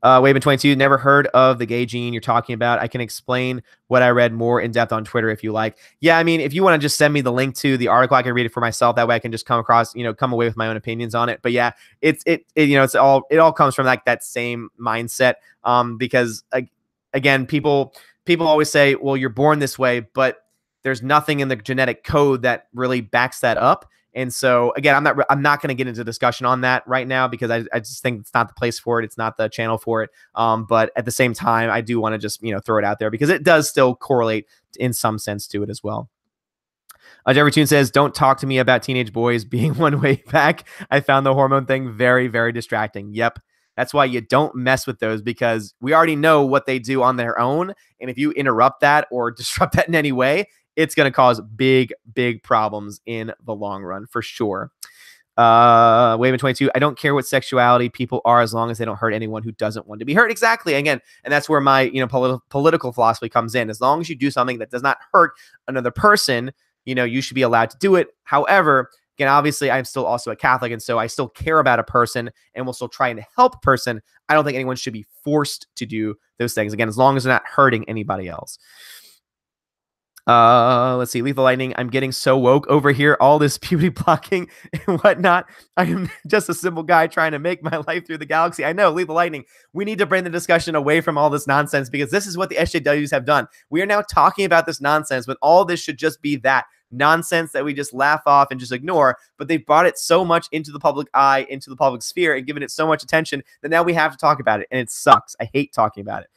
Waven 22, never heard of the gay gene you're talking about. I can explain what I read more in depth on Twitter if you like. Yeah, I mean, if you want to just send me the link to the article, I can read it for myself. That way I can just come away with my own opinions on it. But yeah, it all comes from like that same mindset. Because again, people always say, well, you're born this way, but there's nothing in the genetic code that really backs that up. And so again, I'm not going to get into a discussion on that right now because I just think it's not the place for it. It's not the channel for it. But at the same time, I do want to just, throw it out there because it does still correlate in some sense to it as well. Jeffrey Toon says, don't talk to me about teenage boys being one way back. I found the hormone thing very, very distracting. Yep. That's why you don't mess with those because we already know what they do on their own. And if you interrupt that or disrupt that in any way, it's going to cause big, big problems in the long run for sure. Waven 22, I don't care what sexuality people are as long as they don't hurt anyone who doesn't want to be hurt. Exactly. Again, and that's where my political philosophy comes in. As long as you do something that does not hurt another person, you should be allowed to do it. However, again, obviously, I'm still also a Catholic, and so I still care about a person and will still try and help a person. I don't think anyone should be forced to do those things. Again, as long as they're not hurting anybody else. Let's see. Lethal Lightning. I'm getting so woke over here. All this puberty blocking and whatnot. I am just a simple guy trying to make my life through the galaxy. I know, Lethal Lightning. We need to bring the discussion away from all this nonsense because this is what the SJWs have done. We are now talking about this nonsense when all this should just be that nonsense that we just laugh off and just ignore. But they've brought it so much into the public eye, into the public sphere, and given it so much attention that now we have to talk about it. And it sucks. I hate talking about it.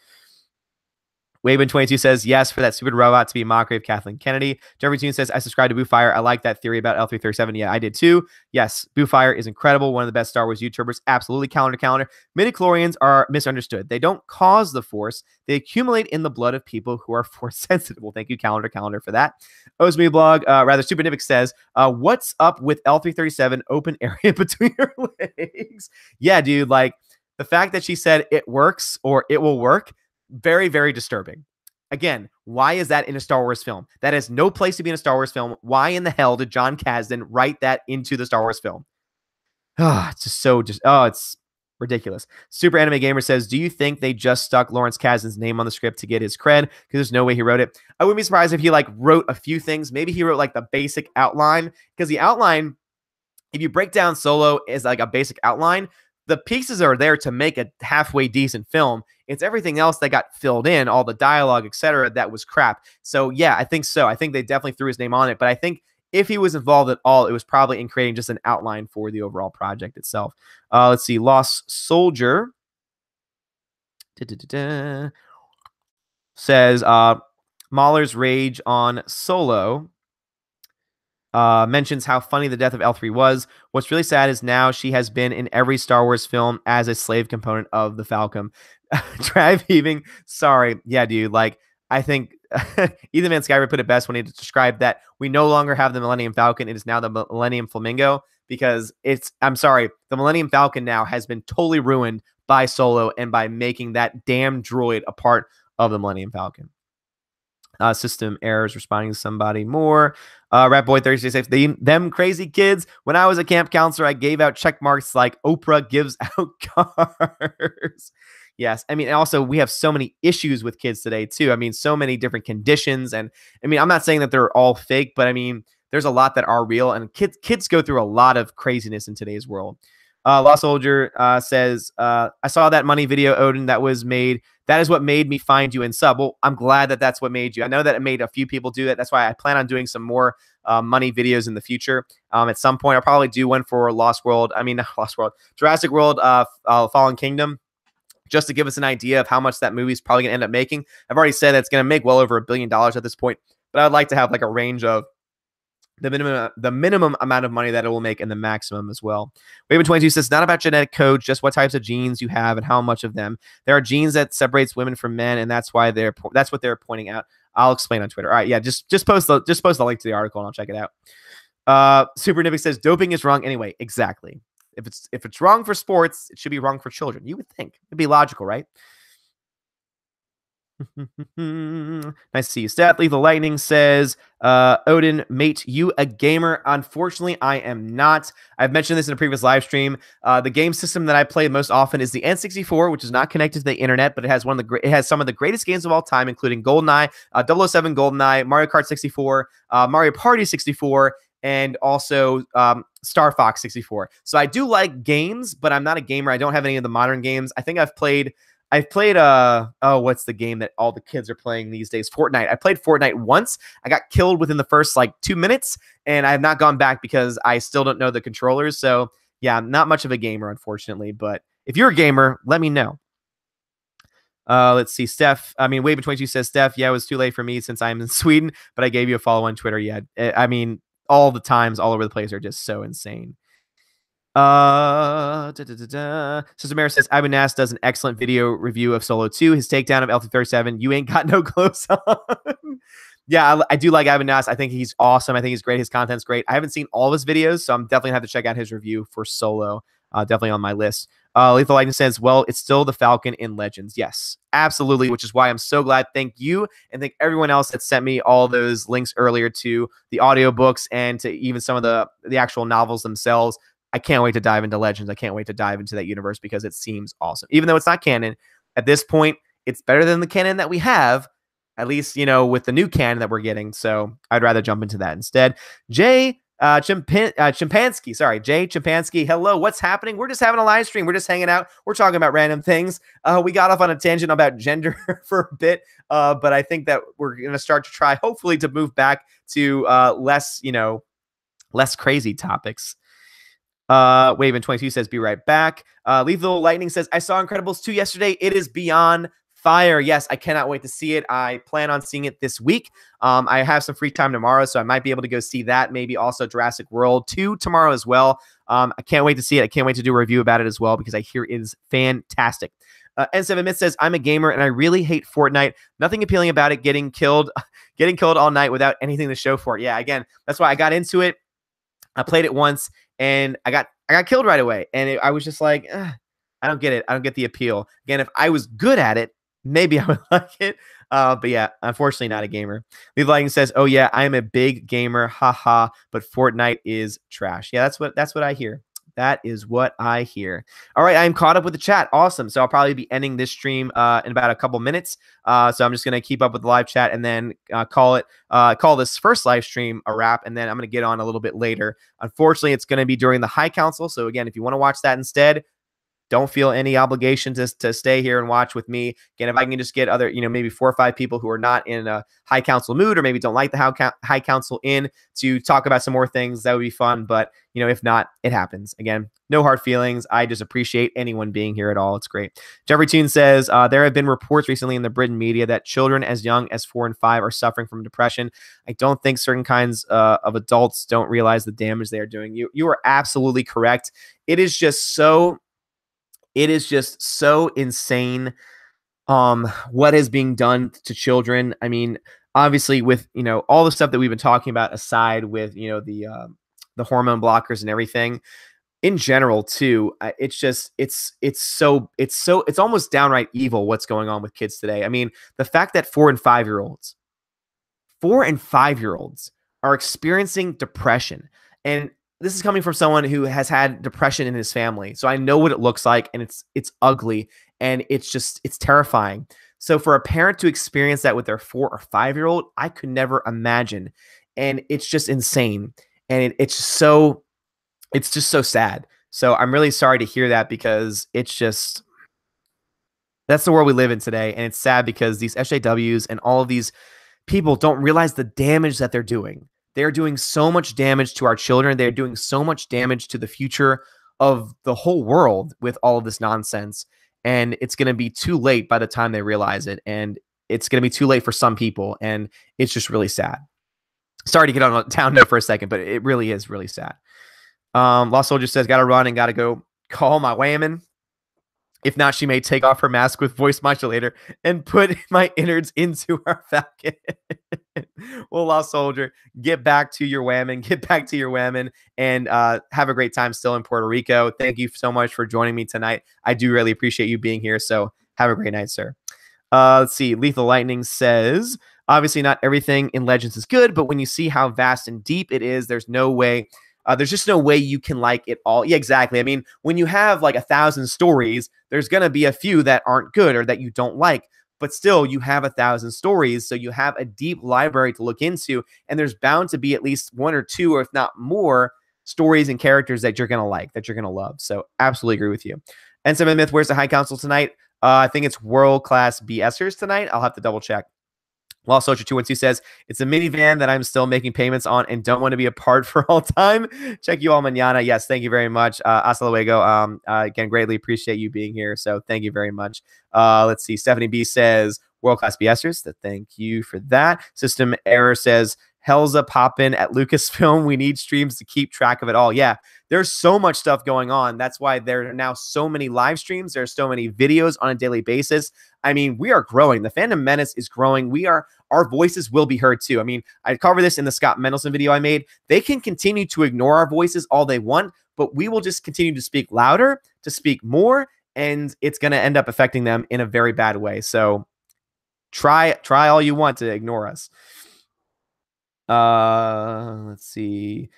Waven 22 says, yes, for that stupid robot to be a mockery of Kathleen Kennedy. Jeffrey Toon says, I subscribe to Boofire. I like that theory about L337. Yeah, I did too. Yes, Boofire is incredible. One of the best Star Wars YouTubers. Absolutely. Calendar. Midichlorians are misunderstood. They don't cause the Force. They accumulate in the blood of people who are Force sensitive. Well, thank you, Calendar, for that. OSB blog, rather, Super Nivik says, what's up with L337 open area between her legs? Yeah, dude, like the fact that she said it works or it will work, very, very disturbing. Again, why is that in a Star Wars film? That has no place to be in a Star Wars film. Why in the hell did John Kasdan write that into the Star Wars film? It's just so it's Ridiculous. Super Anime Gamer says, do you think they just stuck Lawrence Kasdan's name on the script to get his cred? Because there's no way he wrote it. I wouldn't be surprised if he like wrote a few things. Maybe he wrote like the basic outline, because the outline, if you break down Solo as like a basic outline, the pieces are there to make a halfway decent film. It's everything else that got filled in, all the dialogue, etc., that was crap. So yeah, I think so. I think they definitely threw his name on it, but I think if he was involved at all, it was probably in creating just an outline for the overall project itself. Let's see. Lost Soldier says Mahler's rage on Solo. Mentions how funny the death of L3 was. What's really sad is now she has been in every Star Wars film as a slave component of the Falcon. Trav heaving. Sorry. Yeah, dude. Like, I think Ethan Van Sciver put it best when he described that we no longer have the Millennium Falcon. It is now the Millennium Flamingo, because I'm sorry, the Millennium Falcon now has been totally ruined by Solo and by making that damn droid a part of the Millennium Falcon. System errors, responding to somebody more. Rat Boy Thursday says, them crazy kids. When I was a camp counselor, I gave out check marks like Oprah gives out cars. Yes. I mean, also, we have so many issues with kids today, too. I mean, so many different conditions. And I mean, I'm not saying that they're all fake, but I mean, there's a lot that are real. And kids go through a lot of craziness in today's world. Lost Soldier says, I saw that money video, Odin, that was made. That is what made me find you in sub. Well, I'm glad that that's what made you. I know that it made a few people do that. That's why I plan on doing some more money videos in the future. At some point, I'll probably do one for Lost World. I mean, not Lost World, Jurassic World, Fallen Kingdom, just to give us an idea of how much that movie is probably going to end up making. I've already said that it's going to make well over $1 billion at this point, but I'd like to have like a range of the minimum amount of money that it will make and the maximum as well. Waven22 says, not about genetic code, just what types of genes you have and how much of them. There are genes that separates women from men, and that's what they're pointing out. I'll explain on Twitter. All right, yeah, just post the link to the article and I'll check it out. Super Nivik says, doping is wrong anyway. Exactly. If it's wrong for sports, it should be wrong for children. You would think. It'd be logical, right? Nice to see you. Stat Lethal Lightning says, Odin, mate, you a gamer? Unfortunately, I am not. I've mentioned this in a previous live stream. The game system that I play most often is the N64, which is not connected to the internet, but it has some of the greatest games of all time, including GoldenEye, 007 GoldenEye, Mario Kart 64, Mario Party 64, and also Star Fox 64. So I do like games, but I'm not a gamer. I don't have any of the modern games. I think I've played what's the game that all the kids are playing these days? Fortnite. I played Fortnite once. I got killed within the first like 2 minutes, and I have not gone back because I still don't know the controllers. So yeah, I'm not much of a gamer, unfortunately. But if you're a gamer, let me know. Let's see. Waven22 says, Steph, yeah, it was too late for me since I'm in Sweden, but I gave you a follow on Twitter. Yeah, I mean, all the times all over the place are just so insane. Sister Mara says, Ivan Nass does an excellent video review of Solo 2. His takedown of L337, you ain't got no clothes on. Yeah, I do like Ivan Nass. I think he's awesome. I think he's great. His content's great. I haven't seen all of his videos, so I'm definitely going to have to check out his review for Solo. Definitely on my list. Lethal Lightning says, well, it's still the Falcon in Legends. Yes, absolutely, which is why I'm so glad. Thank you, and thank everyone else that sent me all those links earlier to the audiobooks and to even some of the actual novels themselves. I can't wait to dive into Legends. I can't wait to dive into that universe because it seems awesome. Even though it's not canon, at this point, it's better than the canon that we have, at least, with the new canon that we're getting. So I'd rather jump into that instead. Jay Chimpansky, hello, what's happening? We're just having a live stream. We're just hanging out. We're talking about random things. We got off on a tangent about gender for a bit, but I think that we're going to start to try, hopefully, to move back to less crazy topics. Waven22 says, be right back. Lethal Lightning says, I saw Incredibles 2 yesterday. It is beyond fire. Yes, I cannot wait to see it. I plan on seeing it this week. I have some free time tomorrow, so I might be able to go see that. Maybe also Jurassic World 2 tomorrow as well. I can't wait to see it. I can't wait to do a review about it as well because I hear it is fantastic. N7 Myth says, I'm a gamer and I really hate Fortnite. Nothing appealing about it. Getting killed all night without anything to show for it. Yeah, again, that's why I got into it. I played it once and I got killed right away. And I was just like, I don't get it. I don't get the appeal. Again, if I was good at it, maybe I would like it. But yeah, unfortunately not a gamer. Leave Lightning says, oh yeah, I'm a big gamer. Haha. But Fortnite is trash. Yeah, that's what I hear. That is what I hear. All right, I'm caught up with the chat. Awesome. So I'll probably be ending this stream in about a couple minutes. So I'm just gonna keep up with the live chat and then call this first live stream a wrap, and then I'm gonna get on a little bit later. Unfortunately, it's gonna be during the High Council. So again, if you want to watch that instead, don't feel any obligation to stay here and watch with me. Again, if I can just get other, maybe 4 or 5 people who are not in a High Council mood or maybe don't like the High Council in to talk about some more things, that would be fun. But, if not, it happens. Again, no hard feelings. I just appreciate anyone being here at all. It's great. Jeffrey Toon says, there have been reports recently in the Britain media that children as young as 4 and 5 are suffering from depression. I don't think certain kinds of adults don't realize the damage they are doing. You are absolutely correct. It is just so insane what is being done to children. I mean, obviously with all the stuff that we've been talking about aside with the hormone blockers and everything in general too, it's almost downright evil what's going on with kids today. I mean, the fact that 4 and 5-year-olds are experiencing depression, and this is coming from someone who has had depression in his family. So I know what it looks like, and it's ugly, and it's terrifying. So for a parent to experience that with their 4 or 5-year-old, I could never imagine. And it's just insane. And it's just so sad. So I'm really sorry to hear that, because that's the world we live in today. And it's sad because these SJWs and all of these people don't realize the damage that they're doing. They're doing so much damage to our children. They're doing so much damage to the future of the whole world with all of this nonsense. And it's going to be too late by the time they realize it. And it's going to be too late for some people. And it's just really sad. Sorry to get on a down note for a second, but it really is really sad. Lost Soldier says, got to run and got to go call my whammon. If not, she may take off her mask with voice modulator and put my innards into her falcon. Well, Lost Soldier, get back to your whammon, and have a great time still in Puerto Rico. Thank you so much for joining me tonight. I do really appreciate you being here. So have a great night, sir. Let's see. Lethal Lightning says, obviously not everything in Legends is good, but when you see how vast and deep it is, there's just no way you can like it all. Yeah, exactly. I mean, when you have like 1,000 stories, there's going to be a few that aren't good or that you don't like, but still you have 1,000 stories. So you have a deep library to look into, and there's bound to be at least 1 or 2, or if not more, stories and characters that you're going to like, that you're going to love. So absolutely agree with you. N7 Myth, where's the High Council tonight? I think it's world-class BSers tonight. I'll have to double check. Lost Soldier 212 says, it's a minivan that I'm still making payments on and don't want to be a part for all time. Check you all mañana. Yes, thank you very much. Hasta luego. Again, greatly appreciate you being here. So thank you very much. Let's see. Stephanie B says, world-class BSers. Thank you for that. System Error says, hell's a poppin' at Lucasfilm. We need streams to keep track of it all. Yeah, there's so much stuff going on. That's why there are now so many live streams. There's so many videos on a daily basis. I mean, we are growing. The Fandom Menace is growing. Our voices will be heard too. I mean, I cover this in the Scott Mendelson video I made. They can continue to ignore our voices all they want, but we will just continue to speak louder, to speak more, and it's going to end up affecting them in a very bad way. So try all you want to ignore us. Let's see.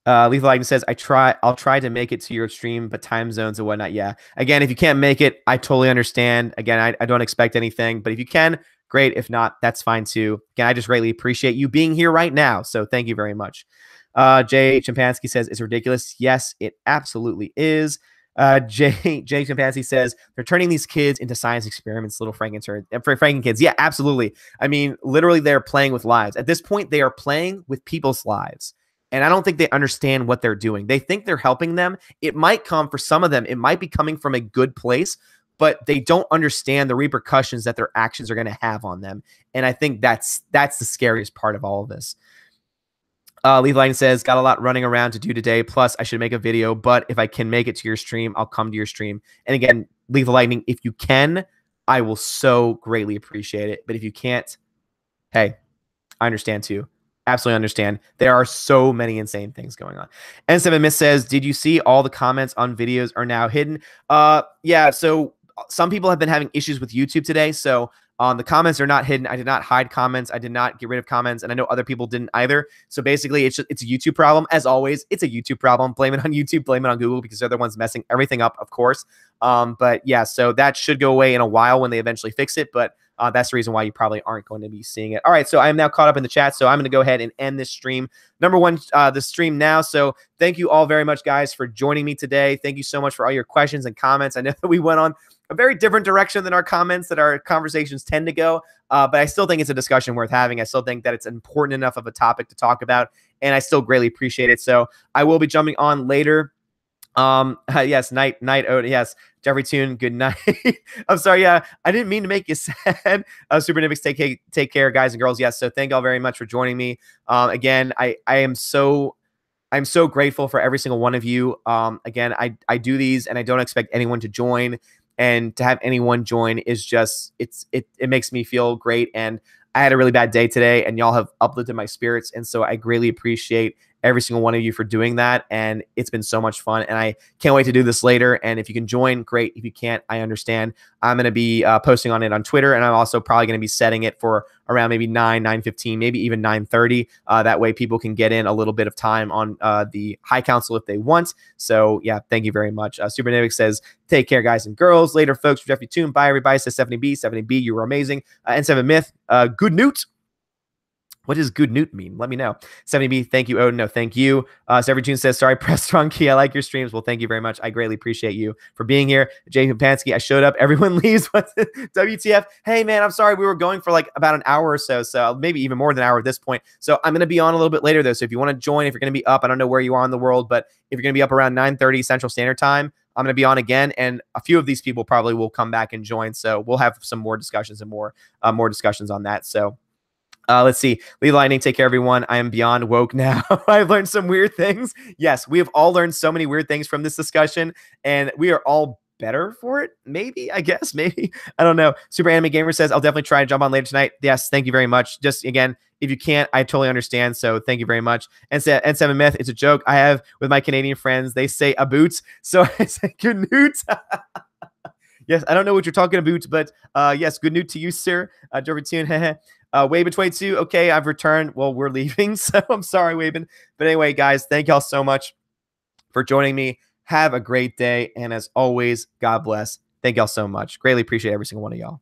Lethal Lightning says, I'll try to make it to your stream, but time zones and whatnot. Yeah. Again, if you can't make it, I totally understand. Again, I don't expect anything, but if you can, great. If not, that's fine too. Again, I just greatly appreciate you being here right now. So thank you very much. Jay Chimpansky says, it's ridiculous. Yes, it absolutely is. Jay Chimpansky says, they're turning these kids into science experiments, little Franken kids. Yeah, absolutely. I mean, literally, they're playing with lives. At this point, they are playing with people's lives. And I don't think they understand what they're doing. They think they're helping them. It might come, for some of them, it might be coming from a good place, but they don't understand the repercussions that their actions are going to have on them. And I think that's the scariest part of all of this. Lethal Lightning says, got a lot running around to do today. Plus, I should make a video, but if I can make it to your stream, I'll come to your stream. And again, Lethal Lightning, if you can, I will so greatly appreciate it. But if you can't, hey, I understand too. Absolutely understand. There are so many insane things going on. N7 Miss says, did you see all the comments on videos are now hidden? Yeah, so some people have been having issues with YouTube today. So The comments are not hidden. I did not hide comments. I did not get rid of comments, and I know other people didn't either. So basically, it's a YouTube problem. As always, it's a YouTube problem. Blame it on YouTube. Blame it on Google because they're the ones messing everything up, of course. But yeah, so that should go away in a while when they eventually fix it. But that's the reason why you probably aren't going to be seeing it. All right, so I am now caught up in the chat, so I'm going to go ahead and end this stream. Number one, the stream now. So thank you all very much, guys, for joining me today. Thank you so much for all your questions and comments. I know that we went on a very different direction than our comments, that our conversations tend to go, but I still think it's a discussion worth having. I still think that it's important enough of a topic to talk about, and I still greatly appreciate it. So I will be jumping on later. Yes, night, yes, Jeffrey Toon, good night. I'm sorry, yeah, I didn't mean to make you sad. Super Nivix, take care, guys and girls. Yes, so thank y'all very much for joining me. Again, I'm so grateful for every single one of you. Again, I do these and I don't expect anyone to join, and to have anyone join is just, it makes me feel great. And I had a really bad day today, and y'all have uplifted my spirits, and so I greatly appreciate every single one of you for doing that. And it's been so much fun, and I can't wait to do this later. And if you can join, great. If you can't, I understand. I'm going to be posting on it on Twitter, and I'm also probably going to be setting it for around maybe 9:15, maybe even 9:30. That way people can get in a little bit of time on the High Council if they want. So yeah, thank you very much. Super Nivix says, take care, guys and girls. Later, folks. Jeffrey Toon. Bye, everybody. Says 70B. You were amazing. N7 Myth. Good Newt. What does good Newt mean? Let me know. 70B, thank you, Odin. No, thank you. Severy June says, sorry, press strong key. I like your streams. Well, thank you very much. I greatly appreciate you for being here. Jay Pansky, I showed up. Everyone leaves. WTF? Hey, man, I'm sorry. We were going for like about an hour or so, so maybe even more than an hour at this point. So I'm going to be on a little bit later, though. So if you want to join, if you're going to be up, I don't know where you are in the world, but if you're going to be up around 9:30 Central Standard Time, I'm going to be on again, and a few of these people probably will come back and join. So we'll have some more discussions and more discussions on that. So let's see. Lee Lightning, take care, everyone. I am beyond woke now. I've learned some weird things. Yes, we have all learned so many weird things from this discussion, and we are all better for it. Maybe, I guess, maybe. I don't know. Super Anime Gamer says, I'll definitely try to jump on later tonight. Yes, thank you very much. Just, again, if you can't, I totally understand. So thank you very much. And N7 Myth, it's a joke I have with my Canadian friends. They say a boots. So I say good newt. Yes, I don't know what you're talking about, but yes, good news to you, sir. Jeffrey Toon, Waben 22. Okay, I've returned. Well, we're leaving, so I'm sorry, Waben. But anyway, guys, thank y'all so much for joining me. Have a great day, and as always, God bless. Thank y'all so much. Greatly appreciate every single one of y'all.